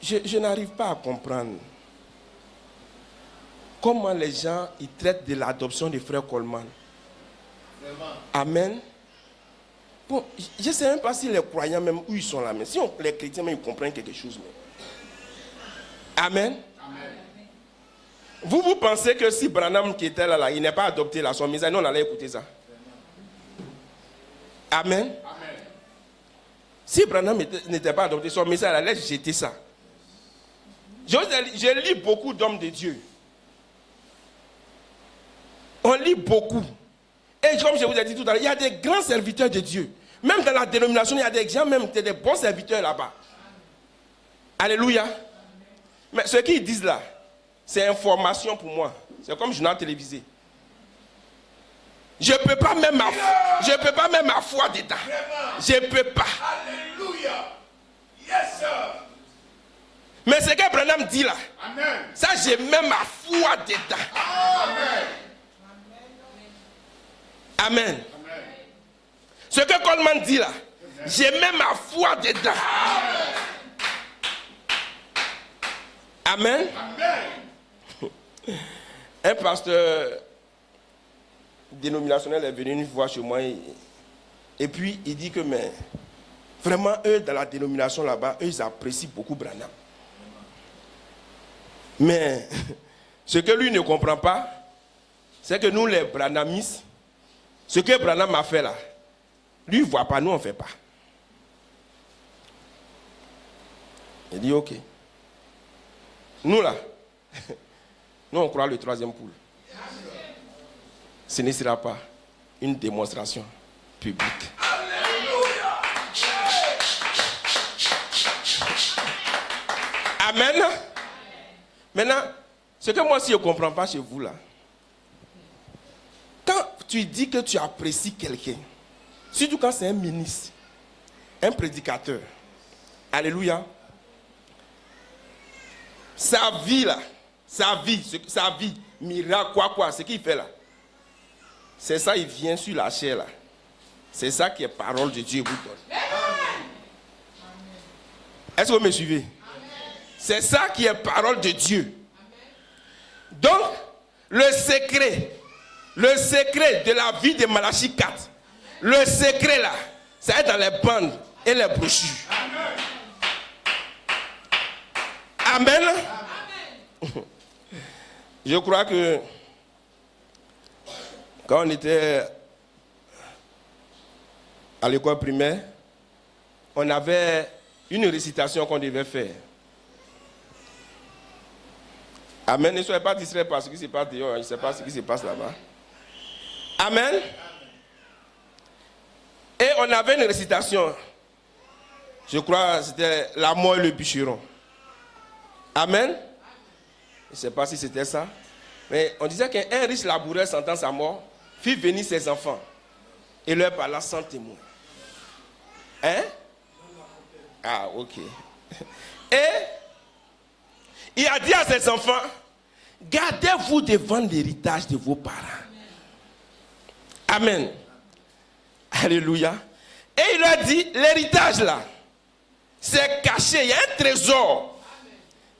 je n'arrive pas à comprendre comment les gens ils traitent de l'adoption de frère Coleman. Amen. Bon, je ne sais même pas si les croyants même où ils sont là, mais si les chrétiens même ils comprennent quelque chose. Mais... Amen. Amen. Vous pensez que si Branham qui était là, il n'est pas adopté là, son message, nous on allait écouter ça. Amen. Amen. Si Branham n'était pas adopté, son message allait jeter ça. Je lis beaucoup d'hommes de Dieu. On lit beaucoup. Et comme je vous ai dit tout à l'heure, il y a des grands serviteurs de Dieu. Même dans la dénomination, il y a des gens, même des bons serviteurs là-bas. Alléluia. Mais ce qu'ils disent là, c'est information pour moi. C'est comme journal télévisé. Je ne peux pas mettre ma foi dedans. Je ne peux pas. Alléluia. Yes, sir. Mais ce que Branham dit là, Amen. ça, je mets ma foi dedans. Amen. Amen. Ce que Coleman dit là, je mets ma foi dedans. Amen. Un pasteur dénominationnel est venu une fois chez moi et puis il dit que mais vraiment eux dans la dénomination là-bas, eux ils apprécient beaucoup Branham. Mais ce que lui ne comprend pas, c'est que nous les Branhamistes, ce que Branham a fait là, lui il ne voit pas, nous on ne fait pas. Il dit ok. Nous là, nous on croit le troisième poule. Ce ne sera pas une démonstration publique. Alléluia. Amen. Maintenant, ce que moi aussi je ne comprends pas chez vous là, quand tu dis que tu apprécies quelqu'un, surtout quand c'est un ministre, un prédicateur, alléluia, sa vie là, sa vie, miracle, quoi, ce qu'il fait là, c'est ça, il vient sur la chair là. C'est ça qui est parole de Dieu vous donne. Est-ce que vous me suivez? C'est ça qui est parole de Dieu. Donc, le secret de la vie de Malachie 4, le secret là, ça est dans les bandes et les brochures. Amen. Amen. Je crois que quand on était à l'école primaire, on avait une récitation qu'on devait faire. Amen. Ne soyez pas distraits par ce qui se passe dehors. Je ne sais pas ce qui se passe là-bas. Amen. Et on avait une récitation. Je crois que c'était la mort et le bûcheron. Amen. Je ne sais pas si c'était ça. Mais on disait qu'un riche laboureur sentant sa mort fit venir ses enfants et leur parla sans témoin. Hein? Ah, ok. Et il a dit à ses enfants, gardez-vous devant l'héritage de vos parents. Amen. Alléluia. Et il leur dit, l'héritage là, c'est caché. Il y a un trésor.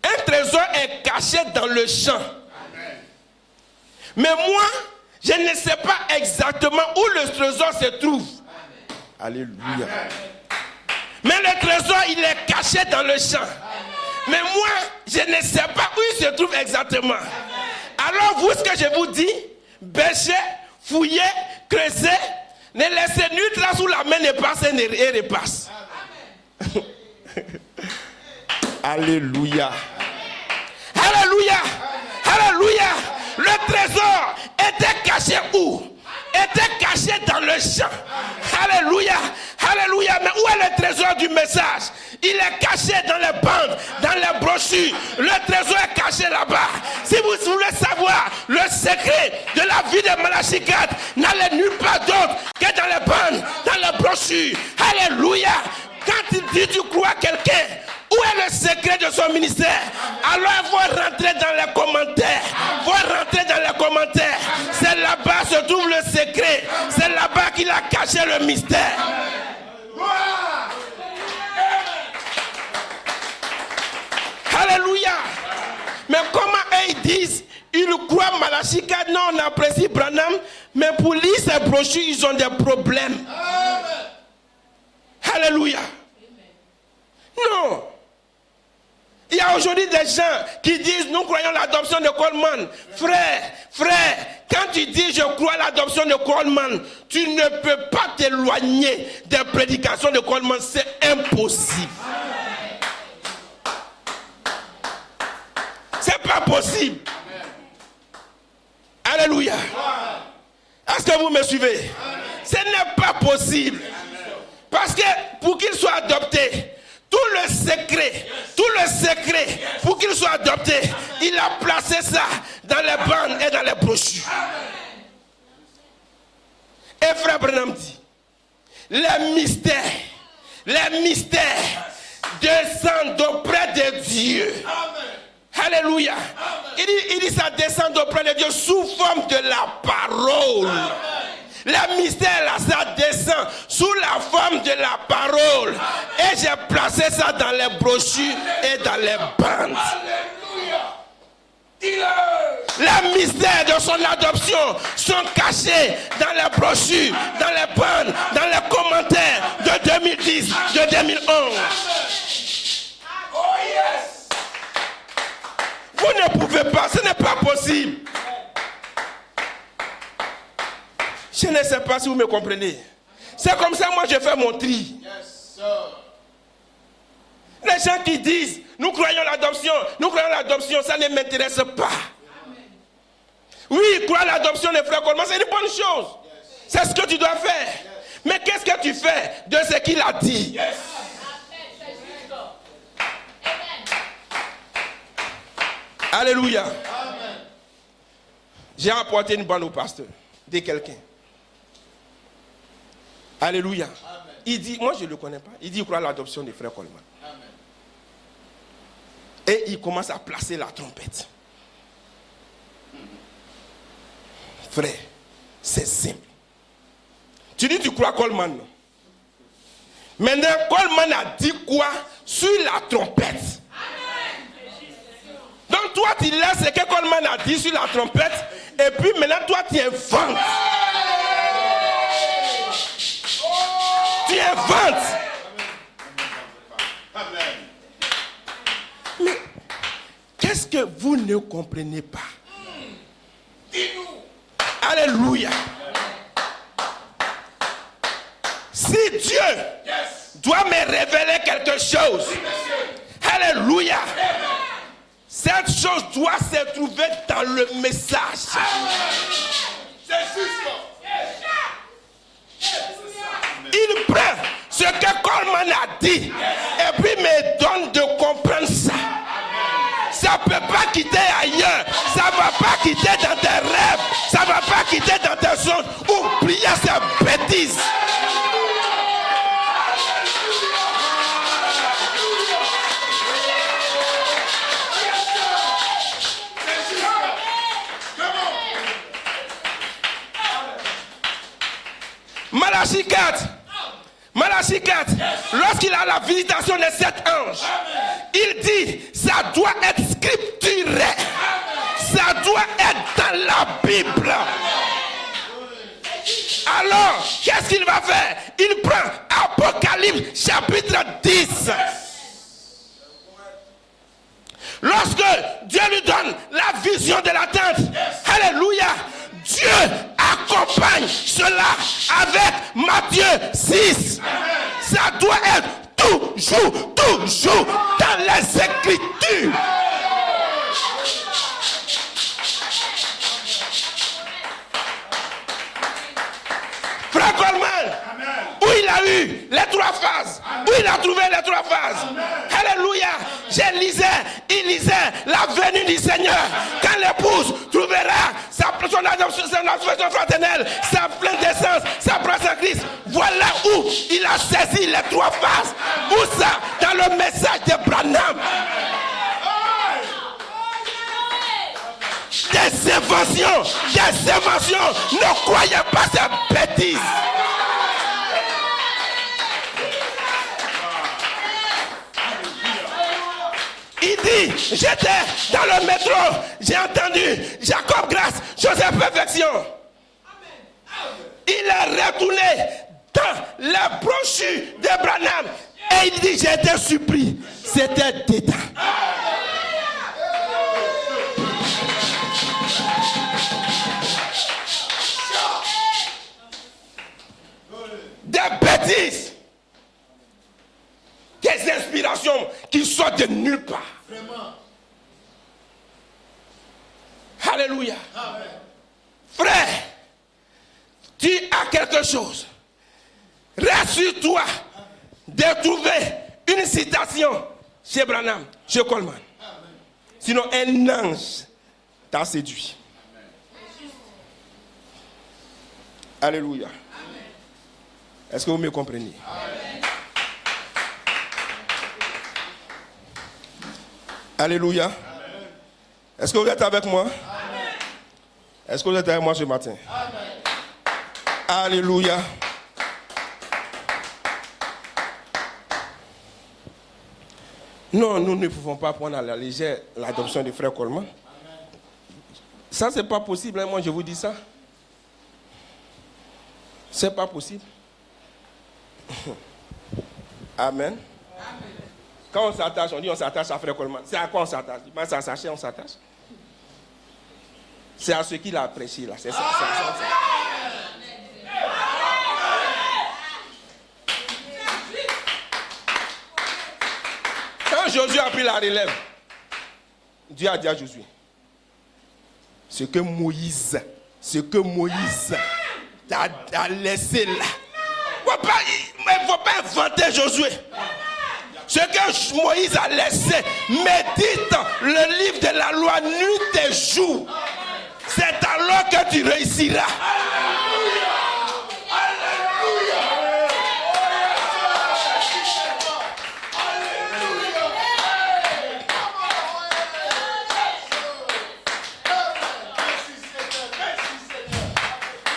Un trésor est caché dans le champ. Amen. Mais moi, je ne sais pas exactement où le trésor se trouve. Amen. Alléluia. Amen. Mais le trésor, il est caché dans le champ. Amen. Mais moi, je ne sais pas où il se trouve exactement. Amen. Alors vous, ce que je vous dis, bêchez, fouillez, creusez, ne laissez nulle trace où la main ne passe et repasse. Amen. Alléluia. Alléluia. Alléluia. Le trésor était caché où? Était caché dans le champ. Alléluia. Alléluia. Mais où est le trésor du message? Il est caché dans les bandes, dans les brochures. Le trésor est caché là-bas. Si vous voulez savoir le secret de la vie de Malachie 4, n'allez nulle part d'autre que dans les bandes, dans les brochures. Alléluia. Quand il dit tu crois quelqu'un, où est le secret de son ministère? Alors il faut rentrer dans les commentaires. Il faut rentrer dans les commentaires. C'est là-bas se trouve le secret. C'est là-bas qu'il a caché le mystère. Alléluia. Mais comment ils disent, ils croient Malachie 4, non, on apprécie Branham, mais pour lire ces brochures, ils ont des problèmes. Alléluia. Non. Il y a aujourd'hui des gens qui disent, nous croyons l'adoption de Coleman. Frère, quand tu dis je crois l'adoption de Coleman, tu ne peux pas t'éloigner des prédications de Coleman. C'est impossible. C'est pas possible. Alléluia. Est-ce que vous me suivez? Ce n'est pas possible. Parce que pour qu'il soit adopté, tout le secret, pour qu'il soit adopté, il a placé ça dans les bandes et dans les brochures. Et frère Branham dit, les mystères descendent auprès de Dieu. Alléluia. Il dit ça descend auprès de Dieu sous forme de la parole. Les mystères là, ça descend sous la forme de la parole. Et j'ai placé ça dans les brochures et dans les bandes. Les mystères de son adoption sont cachés dans les brochures, dans les bandes, dans les commentaires de 2010, de 2011. Oh yes. Vous ne pouvez pas, ce n'est pas possible. Je ne sais pas si vous me comprenez. C'est comme ça, moi, je fais mon tri. Yes, sir. Les gens qui disent, nous croyons l'adoption, ça ne m'intéresse pas. Amen. Oui, croire l'adoption des frères Coleman, c'est une bonne chose. Yes. C'est ce que tu dois faire. Yes. Mais qu'est-ce que tu fais de ce qu'il a dit? Yes. Alléluia. Amen. J'ai apporté une bonne au pasteur de quelqu'un. Alléluia. Amen. Il dit, moi je ne le connais pas, il dit il croit à l'adoption des frères Coleman. Amen. Et il commence à placer la trompette. Frère, c'est simple. Tu dis tu crois Coleman, non? Maintenant, Coleman a dit quoi sur la trompette? Donc toi tu laisses ce que Coleman a dit sur la trompette et puis maintenant toi tu inventes. Tu inventes. Mais qu'est-ce que vous ne comprenez pas? Dis-nous. Alléluia. Si Dieu doit me révéler quelque chose, alléluia, cette chose doit se trouver dans le message. C'est juste. Il prend ce que Coleman a dit et puis me donne de comprendre ça. Ça ne peut pas quitter ailleurs. Ça ne va pas quitter dans tes rêves. Ça ne va pas quitter dans tes songes. Oubliez ces bêtises. Malachie 4, lorsqu'il a la visitation de 7 anges, il dit, ça doit être scripturé, ça doit être dans la Bible. Alors, qu'est-ce qu'il va faire? Il prend Apocalypse chapitre 10. Lorsque Dieu lui donne la vision de la tente, alléluia, Dieu accompagne cela avec Matthieu 6. Ça doit être toujours dans les Écritures. Frère Coleman, où il a eu les 3 phases, où il a trouvé les 3 phases. Alléluia. Il lisait la venue du Seigneur. Quand l'épouse trouvera son adoption fraternelle, sa pleine d'essence, sa place en Christ. Voilà où il a saisi les 3 phases. Où ça? Dans le message de Branham. Des inventions. Ne croyez pas ces bêtises. Il dit, j'étais dans le métro, j'ai entendu Jacob Grâce, Joseph Perfection. Il est retourné dans la brochure de Branham et il dit, j'ai été surpris. C'était dedans. Des bêtises. Des inspirations qui sortent de nulle part. Vraiment. Alléluia. Amen. Frère, tu as quelque chose. Rassure-toi de trouver une citation chez Branham, chez Coleman. Amen. Sinon, un ange t'a séduit. Amen. Alléluia. Amen. Est-ce que vous me comprenez? Alléluia. Est-ce que vous êtes avec moi? Est-ce que vous êtes avec moi ce matin? Alléluia. Non, nous ne pouvons pas prendre à la légère l'adoption du frère Coleman. Ça, c'est pas possible, hein, moi je vous dis ça. C'est pas possible. Amen. Quand on s'attache, on dit on s'attache à frère Coleman. C'est à quoi on s'attache? C'est à s'attacher, on s'attache. C'est à ce qu'il a prêché là. C'est ça. Quand Josué a pris la relève, Dieu a dit à Josué, ce que Moïse t'a laissé là. Il ne faut pas inventer Josué. Ce que Moïse a laissé, médite le livre de la loi nuit et jour. C'est alors que tu réussiras.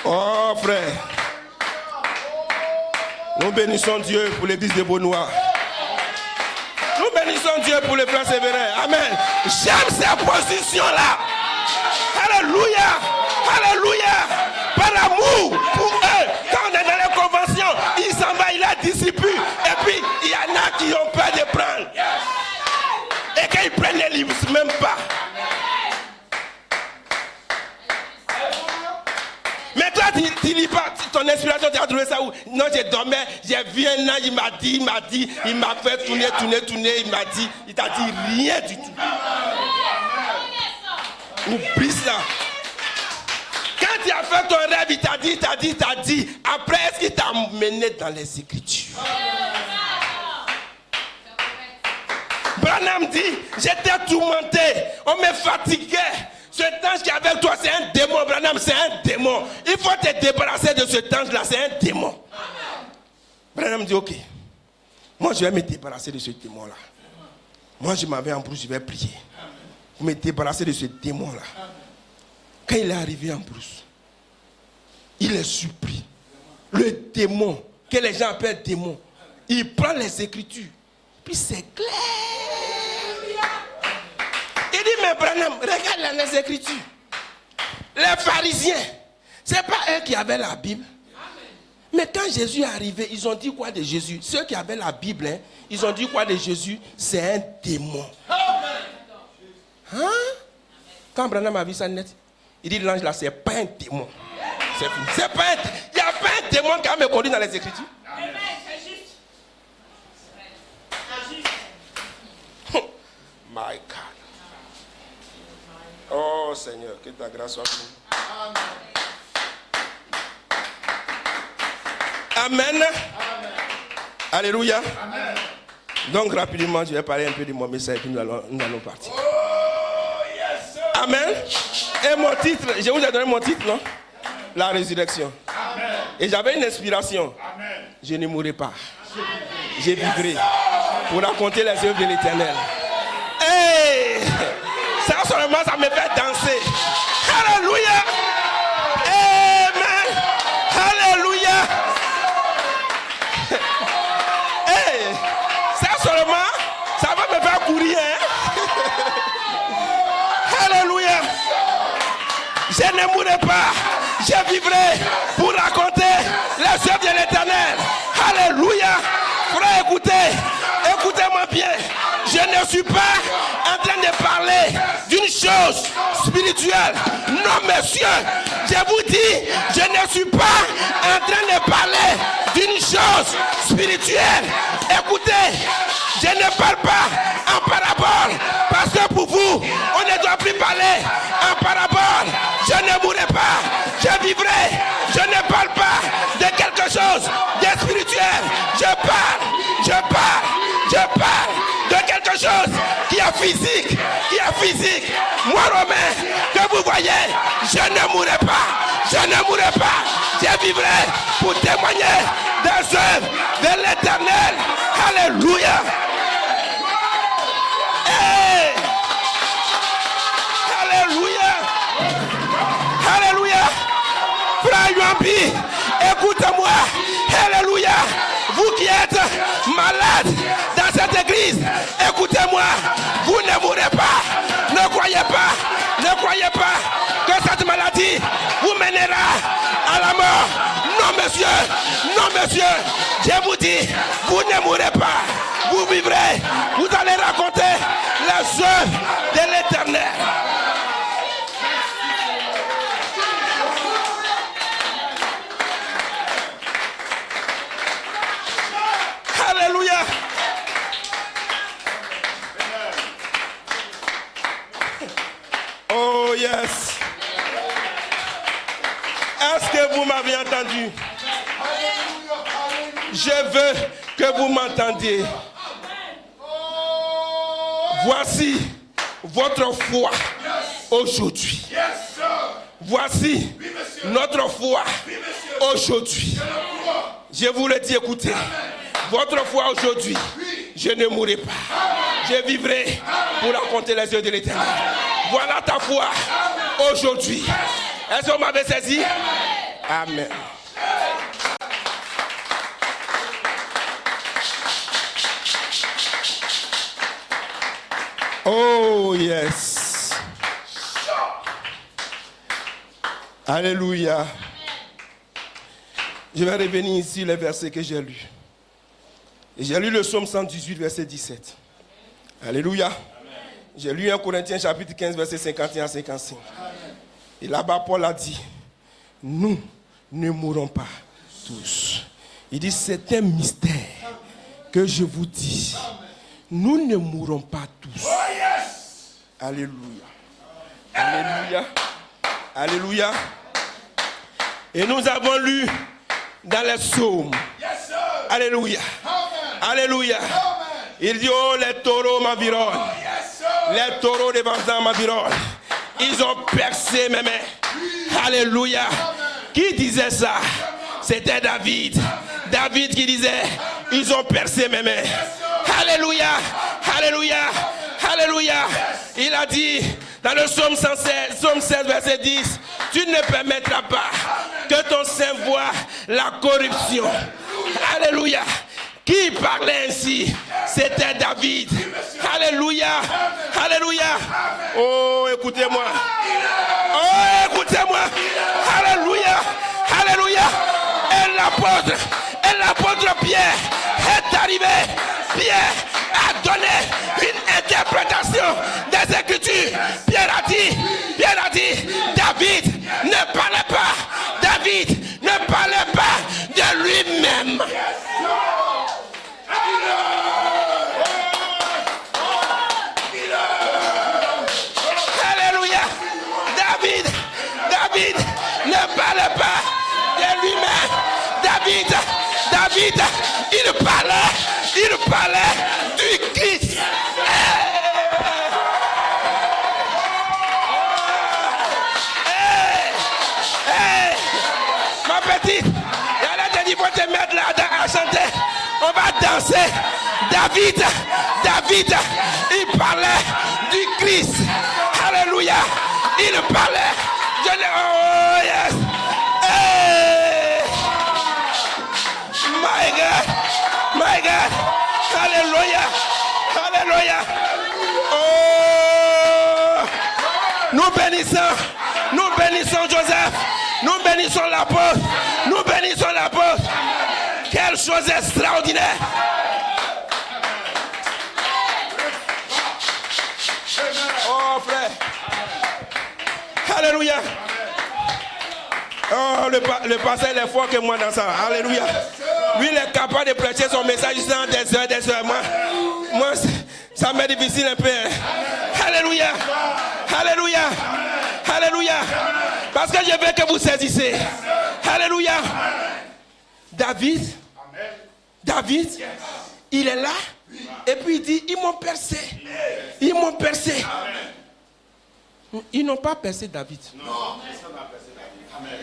Oh frère, nous bénissons Dieu pour l'église de Beaunois. Nous bénissons Dieu pour le frère Séverin. Amen. J'aime ces positions-là. Alléluia. Alléluia. Par amour pour eux. Quand on est dans les conventions, il s'en va, il a disciple. Et puis, il y en a qui ont peur de prendre. Et quand ils prennent les livres, même pas. Mais toi, tu lis pas, ton inspiration, tu as trouvé ça où? Non, j'ai dormi, j'ai vu un an, il m'a fait tourner, il t'a dit rien du tout. Oublie ça. Quand tu as fait ton rêve, il t'a dit. Après, est-ce qu'il t'a mené dans les Écritures? Branham dit, j'étais tourmenté, on me fatiguait. Cet ange qui est avec toi, c'est un démon, Branham, c'est un démon. Il faut te débarrasser de cet ange-là, c'est un démon. Branham dit, ok, moi je vais me débarrasser de ce démon-là. Moi je m'en vais en brousse, je vais prier. Pour me débarrasser de ce démon-là. Quand il est arrivé en brousse, il est surpris. Le démon, que les gens appellent démon, il prend les Écritures, puis c'est clair. Il dit, mais Branham, regarde les Écritures. Les pharisiens, ce n'est pas eux qui avaient la Bible. Mais quand Jésus est arrivé, ils ont dit quoi de Jésus? Ceux qui avaient la Bible, hein, ils ont dit quoi de Jésus? C'est un démon. Hein? Quand Branham a vu ça net, il dit, l'ange là, c'est pas un démon. C'est fini. Il n'y a pas un démon qui a me conduit dans les Écritures. My God. Oh Seigneur, que ta grâce soit pour nous. Amen. Amen. Alléluia. Amen. Donc rapidement, je vais parler un peu de mon message et puis nous allons partir. Oh, yes, amen. Et mon titre, je vous ai donné mon titre, non? La résurrection. Amen. Et j'avais une inspiration. Amen. Je ne mourrai pas. Je vivrai pour raconter les œuvres de l'Éternel. Hey! Ça seulement, ça me fait danser. Alléluia. Amen. Alléluia. Hey! Ça seulement, ça va me faire courir. Hein? Alléluia. Je ne mourrai pas. Je vivrai pour raconter les œuvres de l'Éternel. Alléluia. Frère, écoutez-moi bien. Je ne suis pas en train de parler d'une chose spirituelle. Non, monsieur, je vous dis, je ne suis pas en train de parler d'une chose spirituelle. Écoutez, je ne parle pas en parabole, parce que pour vous, on ne doit plus parler en parabole. Je ne mourrai pas, je vivrai. Je ne parle pas de quelque chose de spirituel. Je parle de quelque chose qui est physique. Moi, Romain, que vous voyez témoigner. Je ne mourrai pas. Je ne mourrai pas. Je vivrai pour témoigner des œuvres de l'Éternel. Alléluia. Hey. Alléluia. Alléluia. Frère Yambi, écoute-moi. Alléluia. Vous qui êtes malades dans cette église, écoutez-moi. Vous ne mourrez pas. Ne croyez pas que cette maladie vous mènera à la mort. Non, monsieur. Non, monsieur. Je vous dis, vous ne mourrez pas. Vous vivrez. Vous allez raconter les œuvres de l'Éternel. Alléluia. Oh yes. Est-ce que vous m'avez entendu? Je veux que vous m'entendiez. Voici votre foi aujourd'hui. Voici notre foi aujourd'hui. Je vous le dis, écoutez. Votre foi aujourd'hui, je ne mourrai pas. Je vivrai pour raconter les œuvres de l'Éternel. Voilà ta foi aujourd'hui. Est-ce que vous m'avez saisi? Amen. Oh yes. Alléluia. Je vais revenir ici les versets que j'ai lus. Et j'ai lu le psaume 118, verset 17. Alléluia. Amen. J'ai lu 1 Corinthiens chapitre 15, verset 51 à 55. Et là-bas, Paul a dit, nous ne mourrons pas tous. Il dit, c'est un mystère que je vous dis. Nous ne mourrons pas tous. Alléluia. Alléluia. Alléluia. Et nous avons lu dans les psaumes. Alléluia. Alléluia. Il dit, oh, les taureaux m'environnent. Les taureaux des vents m'environnent. Ils ont percé mes mains. Alléluia. Qui disait ça? C'était David. David qui disait, ils ont percé mes mains. Alléluia. Alléluia. Alléluia. Il a dit dans le psaume 116, psaume 16, verset 10, tu ne permettras pas que ton sein voie la corruption. Alléluia. Qui parlait ainsi? C'était David. Alléluia. Alléluia. Oh, écoutez-moi. Oh, écoutez-moi. Alléluia. Alléluia. Et l'apôtre Pierre est arrivé. Pierre a donné une interprétation des Écritures. Pierre a dit, David ne parlait pas. David ne parlait pas de lui-même. Alléluia. David ne parlait pas de lui-même. David, il parlait du Christ. Ma petite, elle a dit, il faut te mettre là à chanter. On va danser. David, il parlait du Christ. Alléluia. Il parlait. Oh yes. Hey. My God. Alléluia. Alléluia. Oh. Nous bénissons Joseph. Nous bénissons l'apôtre. Quelle chose extraordinaire. Oh frère. Alléluia. Oh, le pasteur il est fort que moi dans ça. Alléluia. Lui il est capable de prêcher son message dans des heures. Moi ça m'est difficile un peu. Alléluia. Alléluia. Alléluia. Parce que je veux que vous saisissez. Alléluia. David, il est là. Et puis il dit, ils m'ont percé. Ils n'ont pas percé David. Non, personne n'a percé David. Amen.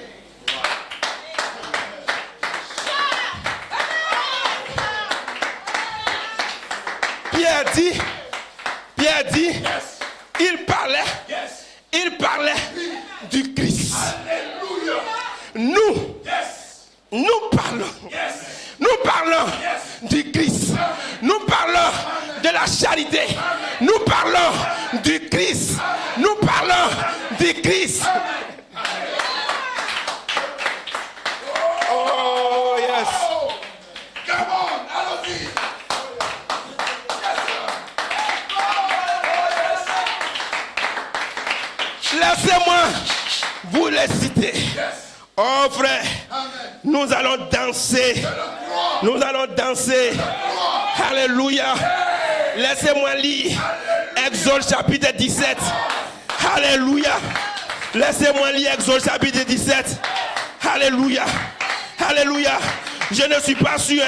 Pierre dit, Yes. il parlait du Christ. Alléluia. Nous Yes. parlons. Yes. Nous parlons du Christ. Nous parlons de la charité. Nous parlons du Christ. Nous parlons du Christ. Oh, yes. Come on, allons-y. Laissez-moi vous les citer. Oh frère, nous allons danser. Nous allons danser. Alléluia. Laissez-moi lire Exode chapitre 17. Alléluia. Laissez-moi lire Exode chapitre 17. Alléluia. Alléluia. Je ne suis pas sûr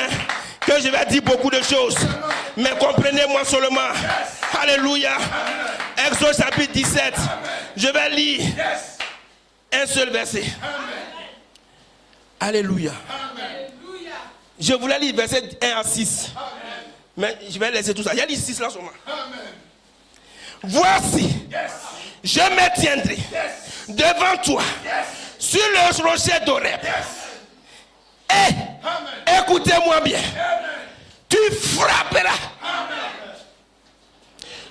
que je vais dire beaucoup de choses. Mais comprenez-moi seulement. Alléluia. Exode chapitre 17. Je vais lire un seul verset. Alléluia. Je voulais lire verset 1 à 6. Mais je vais laisser tout ça. Il y a les 6 là seulement. Voici, je me tiendrai devant toi sur le rocher d'Horeb. Et écoutez-moi bien. Tu frapperas.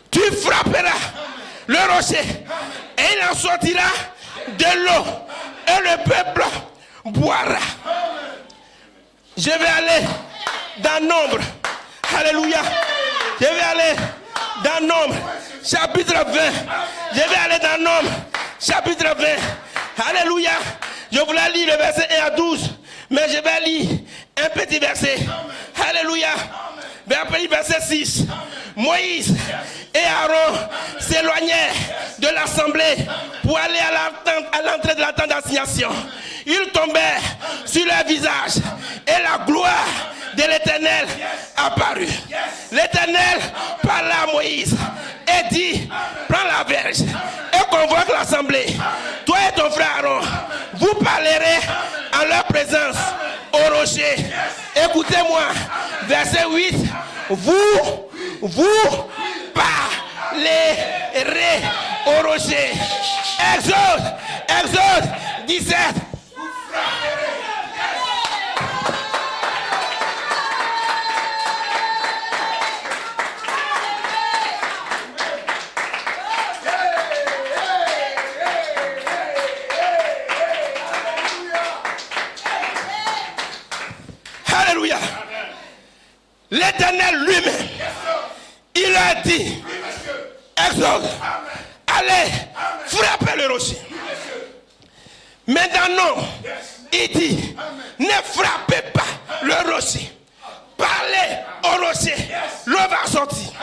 Tu frapperas le rocher. Et il en sortira de l'eau. Et le peuple boira. Je vais aller dans Nombre. Alléluia. Je vais aller dans Nombre. Chapitre 20. Je vais aller dans Nombre. Chapitre 20. Alléluia. Je voulais lire le verset 1 à 12. Mais je vais lire un petit verset. Alléluia. Après le verset 6. Moïse et Aaron s'éloignèrent de l'assemblée pour aller à l'entrée de la tente d'assignation. Ils tombèrent sur leur visage et la gloire de l'Éternel apparut. L'Éternel parla à Moïse et dit, prends la verge et convoque l'assemblée. Toi et ton frère Aaron, vous parlerez en leur présence au rocher. Écoutez-moi, verset 8, vous parlerez au rocher. Exode 17. Alléluia. L'Éternel lui-même, il a dit, Exode, allez, frappez le rocher. Maintenant, non, il dit, ne frappez pas le rocher. Parlez au rocher. L'eau va sortir.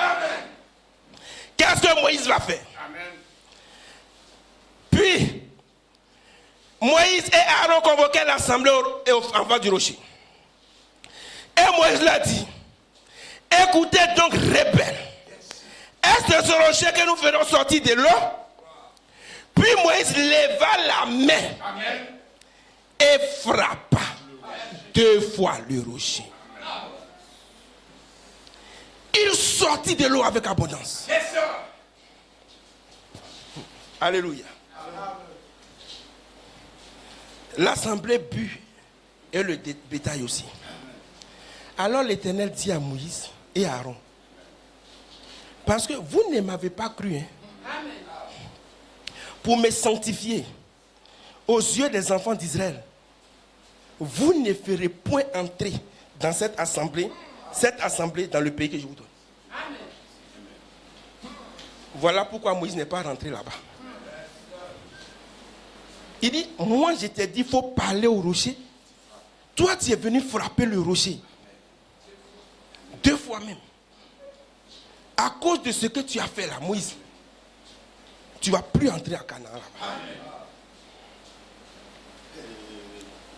Qu'est-ce que Moïse va faire? Puis, Moïse et Aaron convoquaient l'assemblée en face du rocher. Et Moïse leur dit, écoutez donc, rebelles, est-ce de ce rocher que nous ferons sortir de l'eau? Puis Moïse leva la main et frappa 2 fois le rocher. Il sortit de l'eau avec abondance. Alléluia. L'assemblée but et le bétail aussi. Alors l'Éternel dit à Moïse et à Aaron, parce que vous ne m'avez pas cru, pour me sanctifier aux yeux des enfants d'Israël, vous ne ferez point entrer dans cette assemblée dans le pays que je vous donne. Amen. Voilà pourquoi Moïse n'est pas rentré là-bas. Il dit, moi je t'ai dit, il faut parler au rocher. Toi tu es venu frapper le rocher. 2 fois même. À cause de ce que tu as fait là, Moïse, tu ne vas plus entrer à Canaan là-bas.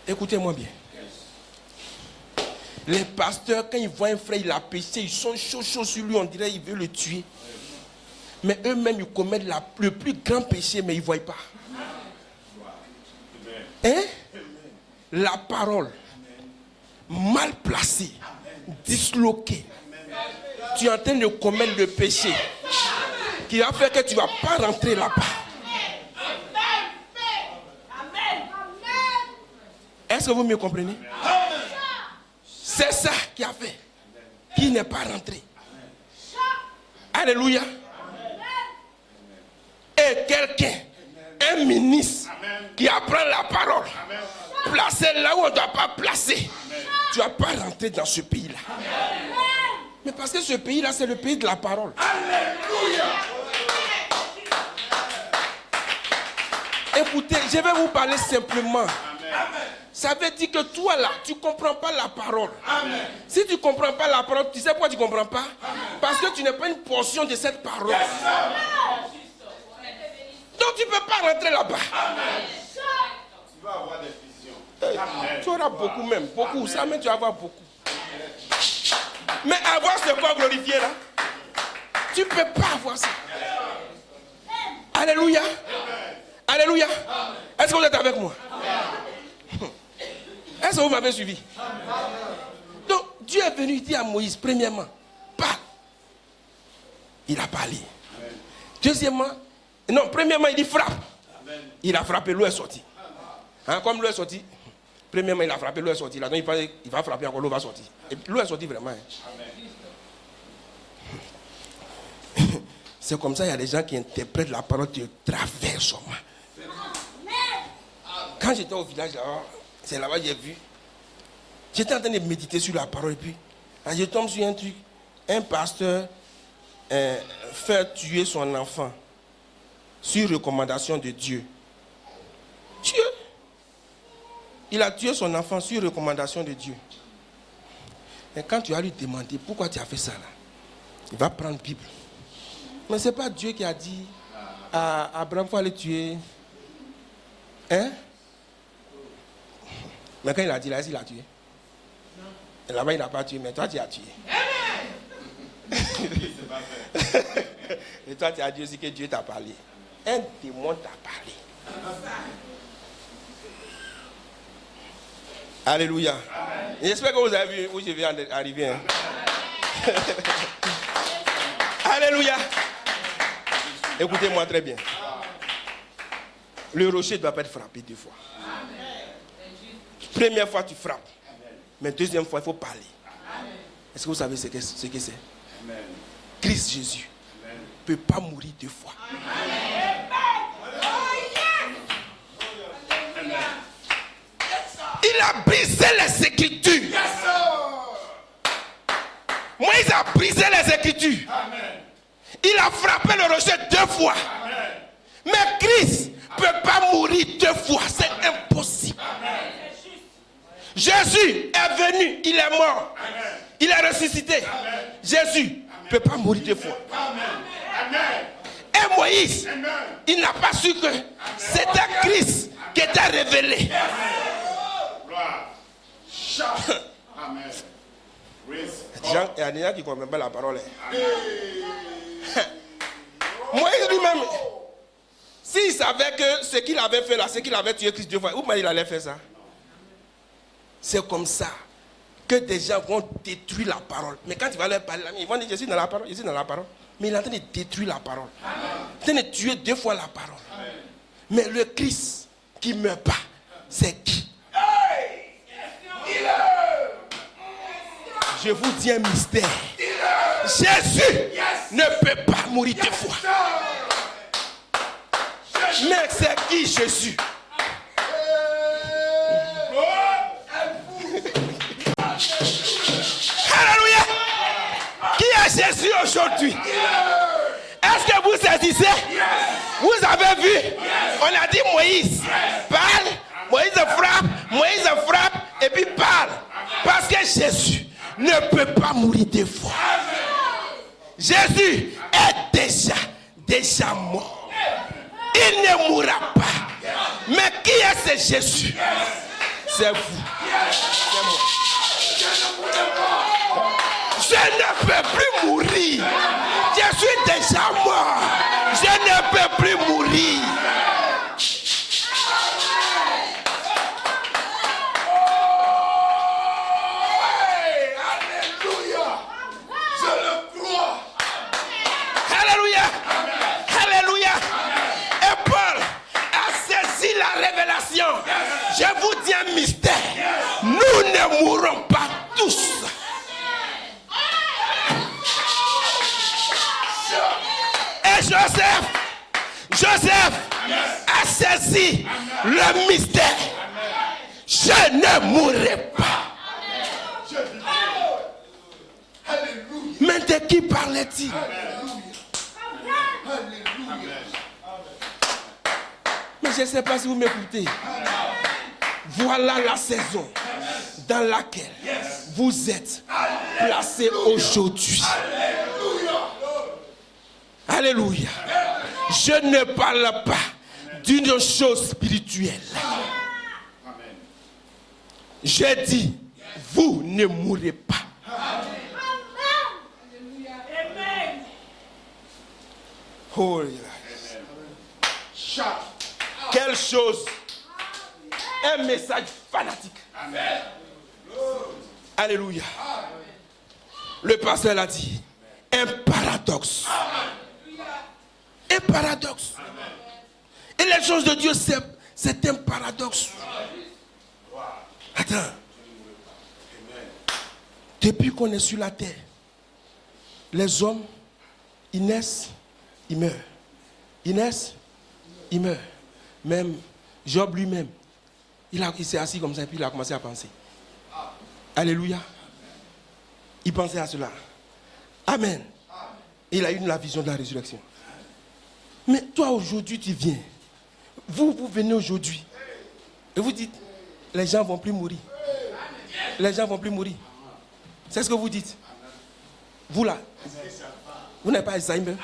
Écoutez-moi bien. Les pasteurs, quand ils voient un frère, il a péché, ils sont chauds sur lui, on dirait qu'ils veulent le tuer. Mais eux-mêmes, ils commettent le plus grand péché, mais ils ne voient pas. Hein? La parole, mal placée, disloquée. Tu es en train de commettre le péché qui va faire que tu ne vas pas rentrer là-bas. Est-ce que vous me comprenez? C'est ça qui a fait qu'il n'est pas rentré. Alléluia. Et quelqu'un, un ministre qui apprend la parole, placé là où on ne doit pas placer, tu ne vas pas rentrer dans ce pays-là. Mais parce que ce pays-là, c'est le pays de la parole. Alléluia. Écoutez, je vais vous parler simplement. Ça veut dire que toi là, tu ne comprends pas la parole. Amen. Si tu ne comprends pas la parole, tu sais pourquoi tu ne comprends pas? Parce que tu n'es pas une portion de cette parole. Donc tu ne peux pas rentrer là-bas. Tu vas avoir des visions. Amen. Tu auras beaucoup même, beaucoup. Ça même tu vas avoir beaucoup. Mais avoir ce corps glorifié là, tu ne peux pas avoir ça. Alléluia. Alléluia. Est-ce que vous êtes avec moi? Est-ce que vous m'avez suivi? Donc Dieu est venu dire à Moïse, premièrement, parle. Il a parlé. Deuxièmement, non, premièrement, il dit frappe. Il a frappé, l'eau est sortie. Hein, comme l'eau est sortie, premièrement, il a frappé, l'eau est sortie. Là, donc il va frapper encore, l'eau va sortir. Et l'eau est sortie vraiment. Hein. C'est comme ça, il y a des gens qui interprètent la parole de travers seulement. Quand j'étais au village là-bas, c'est là-bas que j'ai vu. J'étais en train de méditer sur la parole et puis je tombe sur un truc. Un pasteur fait tuer son enfant sur recommandation de Dieu. Dieu. Il a tué son enfant sur recommandation de Dieu. Et quand tu vas lui demander pourquoi tu as fait ça là, il va prendre la Bible. Mais ce n'est pas Dieu qui a dit à Abraham qu'il faut aller tuer. Hein? Mais quand il a dit là, il a tué. Et là-bas, il n'a pas tué, mais toi, tu as tué. Et toi, tu as dit aussi que Dieu t'a parlé. Un démon t'a parlé. Alléluia. J'espère que vous avez vu où je viens d'arriver. Hein? Alléluia. Écoutez-moi très bien. Le rocher ne doit pas être frappé 2 fois. Première fois, tu frappes. Mais deuxième fois, il faut parler. Est-ce que vous savez ce que c'est? Christ Jésus ne peut pas mourir 2 fois. Il a brisé les Écritures. Moïse a brisé les Écritures. Il a frappé le rocher 2 fois. Mais Christ ne peut pas mourir 2 fois. C'est impossible. Jésus est venu, il est mort. Il est ressuscité. Jésus ne peut pas mourir 2 fois. Et Moïse, il n'a pas su que c'était Christ qui était révélé. Amen. Il y a des gens qui ne comprennent pas la parole. Moïse lui-même, s'il savait que ce qu'il avait fait là, ce qu'il avait tué Christ 2 fois, où il allait faire ça? C'est comme ça que des gens vont détruire la parole. Mais quand tu vas leur parler, ils vont dire, je suis dans la parole, je suis dans la parole. Mais il est en train de détruire la parole. Il est en train de tuer 2 fois la parole. Amen. Mais le Christ qui ne meurt pas, c'est qui? Je vous dis un mystère. Jésus ne peut pas mourir 2 fois. Mais c'est qui Jésus? Alléluia. Qui est Jésus aujourd'hui? Est-ce que vous saisissez? Vous avez vu? On a dit Moïse parle, Moïse frappe et puis parle. Parce que Jésus ne peut pas mourir 2 fois. Jésus est déjà mort. Il ne mourra pas. Mais qui est ce Jésus? C'est vous. C'est moi. Je ne peux plus mourir. Je suis déjà mort. Je ne peux plus mourir. Je vous dis un mystère. Nous ne mourrons pas tous. Et Joseph a saisi le mystère. Je ne mourrai pas. Mais de qui parlait-il? Mais je ne sais pas si vous m'écoutez. Voilà la saison dans laquelle vous êtes placés aujourd'hui. Alléluia. Je ne parle pas d'une chose spirituelle. J'ai dit, vous ne mourrez pas. Oh, quelle chose. Un message fanatique. Amen. Alléluia. Le pasteur l'a dit. Un paradoxe. Un paradoxe. Et les choses de Dieu, c'est un paradoxe. Attends. Depuis qu'on est sur la terre, les hommes, ils naissent, ils meurent. Ils naissent, ils meurent. Même Job lui-même, il s'est assis comme ça et puis il a commencé à penser. Alléluia. Il pensait à cela. Amen. Il a eu la vision de la résurrection. Mais toi aujourd'hui tu viens. Vous venez aujourd'hui. Et vous dites, les gens ne vont plus mourir. Les gens ne vont plus mourir. C'est ce que vous dites. Vous là. Vous n'êtes pas Alzheimer.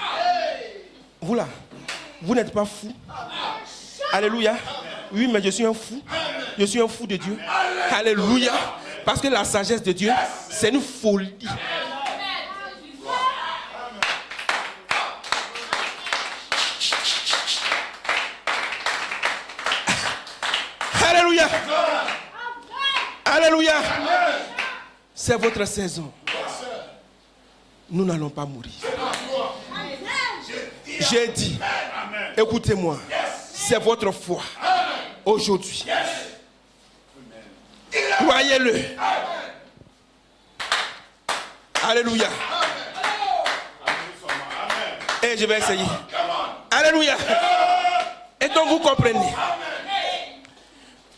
Vous là. Vous n'êtes pas fou. Alléluia. Oui, mais je suis un fou. Je suis un fou de Dieu. Alléluia. Parce que la sagesse de Dieu, c'est une folie. Alléluia. Alléluia. C'est votre saison. Nous n'allons pas mourir. J'ai dit, écoutez-moi, c'est votre foi. Aujourd'hui. Croyez-le. Alléluia. Et je vais essayer. Alléluia. Et donc vous comprenez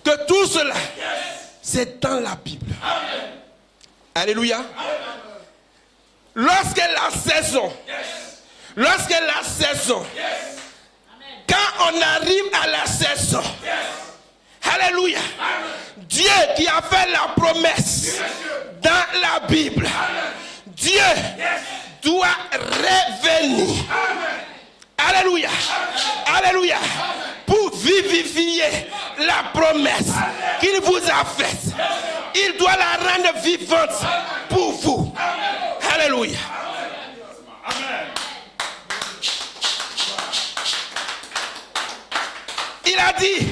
que tout cela, c'est dans la Bible. Alléluia. Lorsque la saison, quand on arrive à la saison, alléluia, Dieu qui a fait la promesse dans la Bible, Dieu doit revenir. Alléluia, alléluia, pour vivifier la promesse qu'il vous a faite. Il doit la rendre vivante pour vous. Alléluia. Il a dit,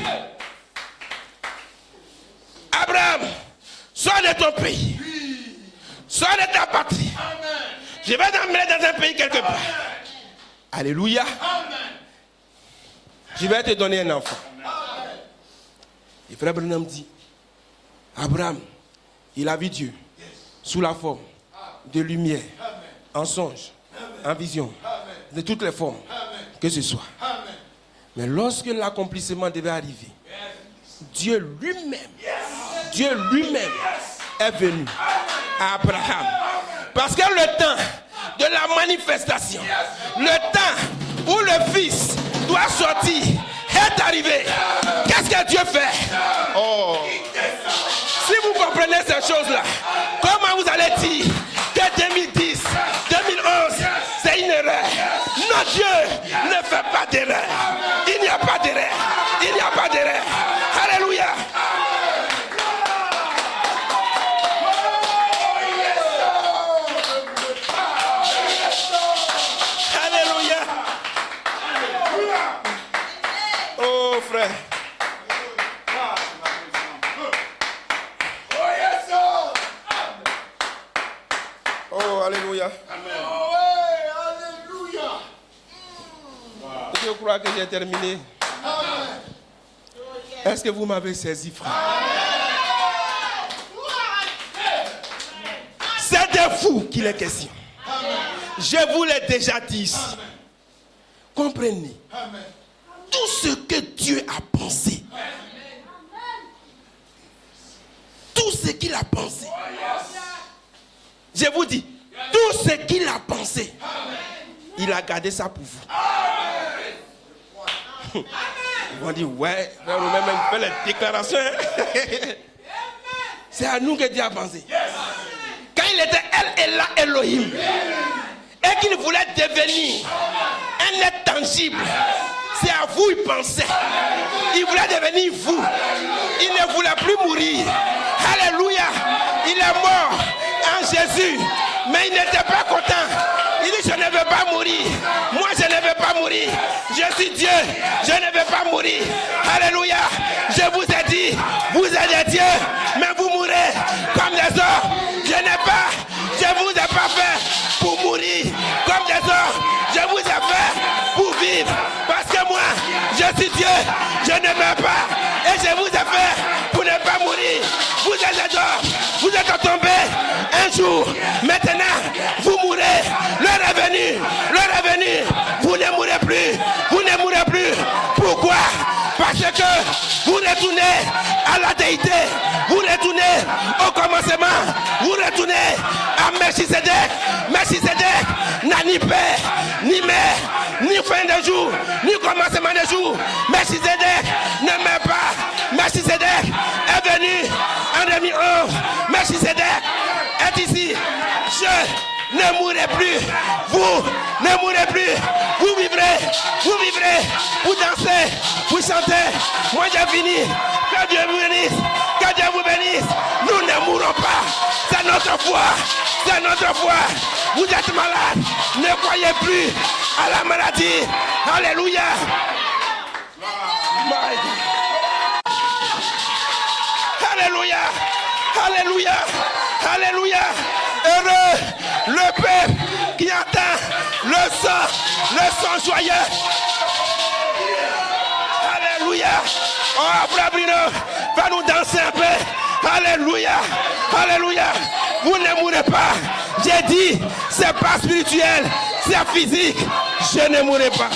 Abraham, sors de ton pays, sors de ta patrie. Je vais t'emmener dans un pays quelque part. Alléluia. Je vais te donner un enfant. Et frère Branham dit, Abraham, il a vu Dieu sous la forme de lumière, en songe, en vision, de toutes les formes que ce soit. Mais lorsque l'accomplissement devait arriver, Dieu lui-même est venu à Abraham. Parce que le temps de la manifestation, le temps où le Fils doit sortir est arrivé. Qu'est-ce que Dieu fait? Oh. Si vous comprenez ces choses-là, comment vous allez dire que 2010, 2011, c'est une erreur? Non, Dieu ne fait pas d'erreur. Il n'y a pas d'erreur. Il n'y a pas d'erreur. Alléluia. Oh frère. Oh, alléluia. Je crois que j'ai terminé. Est-ce que vous m'avez saisi, frère? C'est de vous qu'il est question. Je vous l'ai déjà dit ici. Comprenez. Tout ce que Dieu a pensé. Tout ce qu'il a pensé. Je vous dis, tout ce qu'il a pensé, il a gardé ça pour vous. Ils vont dire, ouais, nous-mêmes, on fait les déclarations. C'est à nous que Dieu a pensé. Quand il était El Elohim, et qu'il voulait devenir un être tangible, c'est à vous il pensait. Il voulait devenir vous. Il ne voulait plus mourir. Alléluia. Il est mort en Jésus. Mais il n'était pas content. Il dit, je ne veux pas mourir. Moi, je ne veux pas mourir. Je suis Dieu. Je ne veux pas mourir. Alléluia. Je vous ai dit, vous êtes des dieux, mais vous mourrez comme des hommes. Je vous ai pas fait pour mourir comme des hommes. Je vous ai fait pour vivre. Parce que moi, je suis Dieu. Je ne meurs pas. Et je vous ai fait pour ne pas mourir. Vous êtes des hommes. Vous êtes tombés un jour. Maintenant, vous mourrez. L'heure est venue. L'heure est venue. Vous ne mourrez plus. Vous ne mourrez plus. Pourquoi? Parce que vous retournez à la déité. Vous retournez au commencement. Vous retournez à Melchisedec. Melchisedec n'a ni père, ni mère, ni fin de jour, ni commencement de jour. Melchisedec ne meurt pas. Melchisedec est venu en 2011. Melchisedec est ici. Je ne mourrai plus. Vous ne mourrez plus. Vous vivrez. Vous vivrez. Vous dansez. Vous chantez. Moi j'ai fini. Que Dieu vous bénisse. Que Dieu vous bénisse. Nous ne mourrons pas. C'est notre foi. C'est notre foi. Vous êtes malade. Ne croyez plus à la maladie. Alléluia. Alléluia. Alléluia. Alléluia. Heureux le peuple qui entend le son joyeux. Alléluia. Oh, frère Bruno, va nous danser un peu. Alléluia. Alléluia. Vous ne mourrez pas. J'ai dit, c'est pas spirituel, c'est physique. Je ne mourrai pas.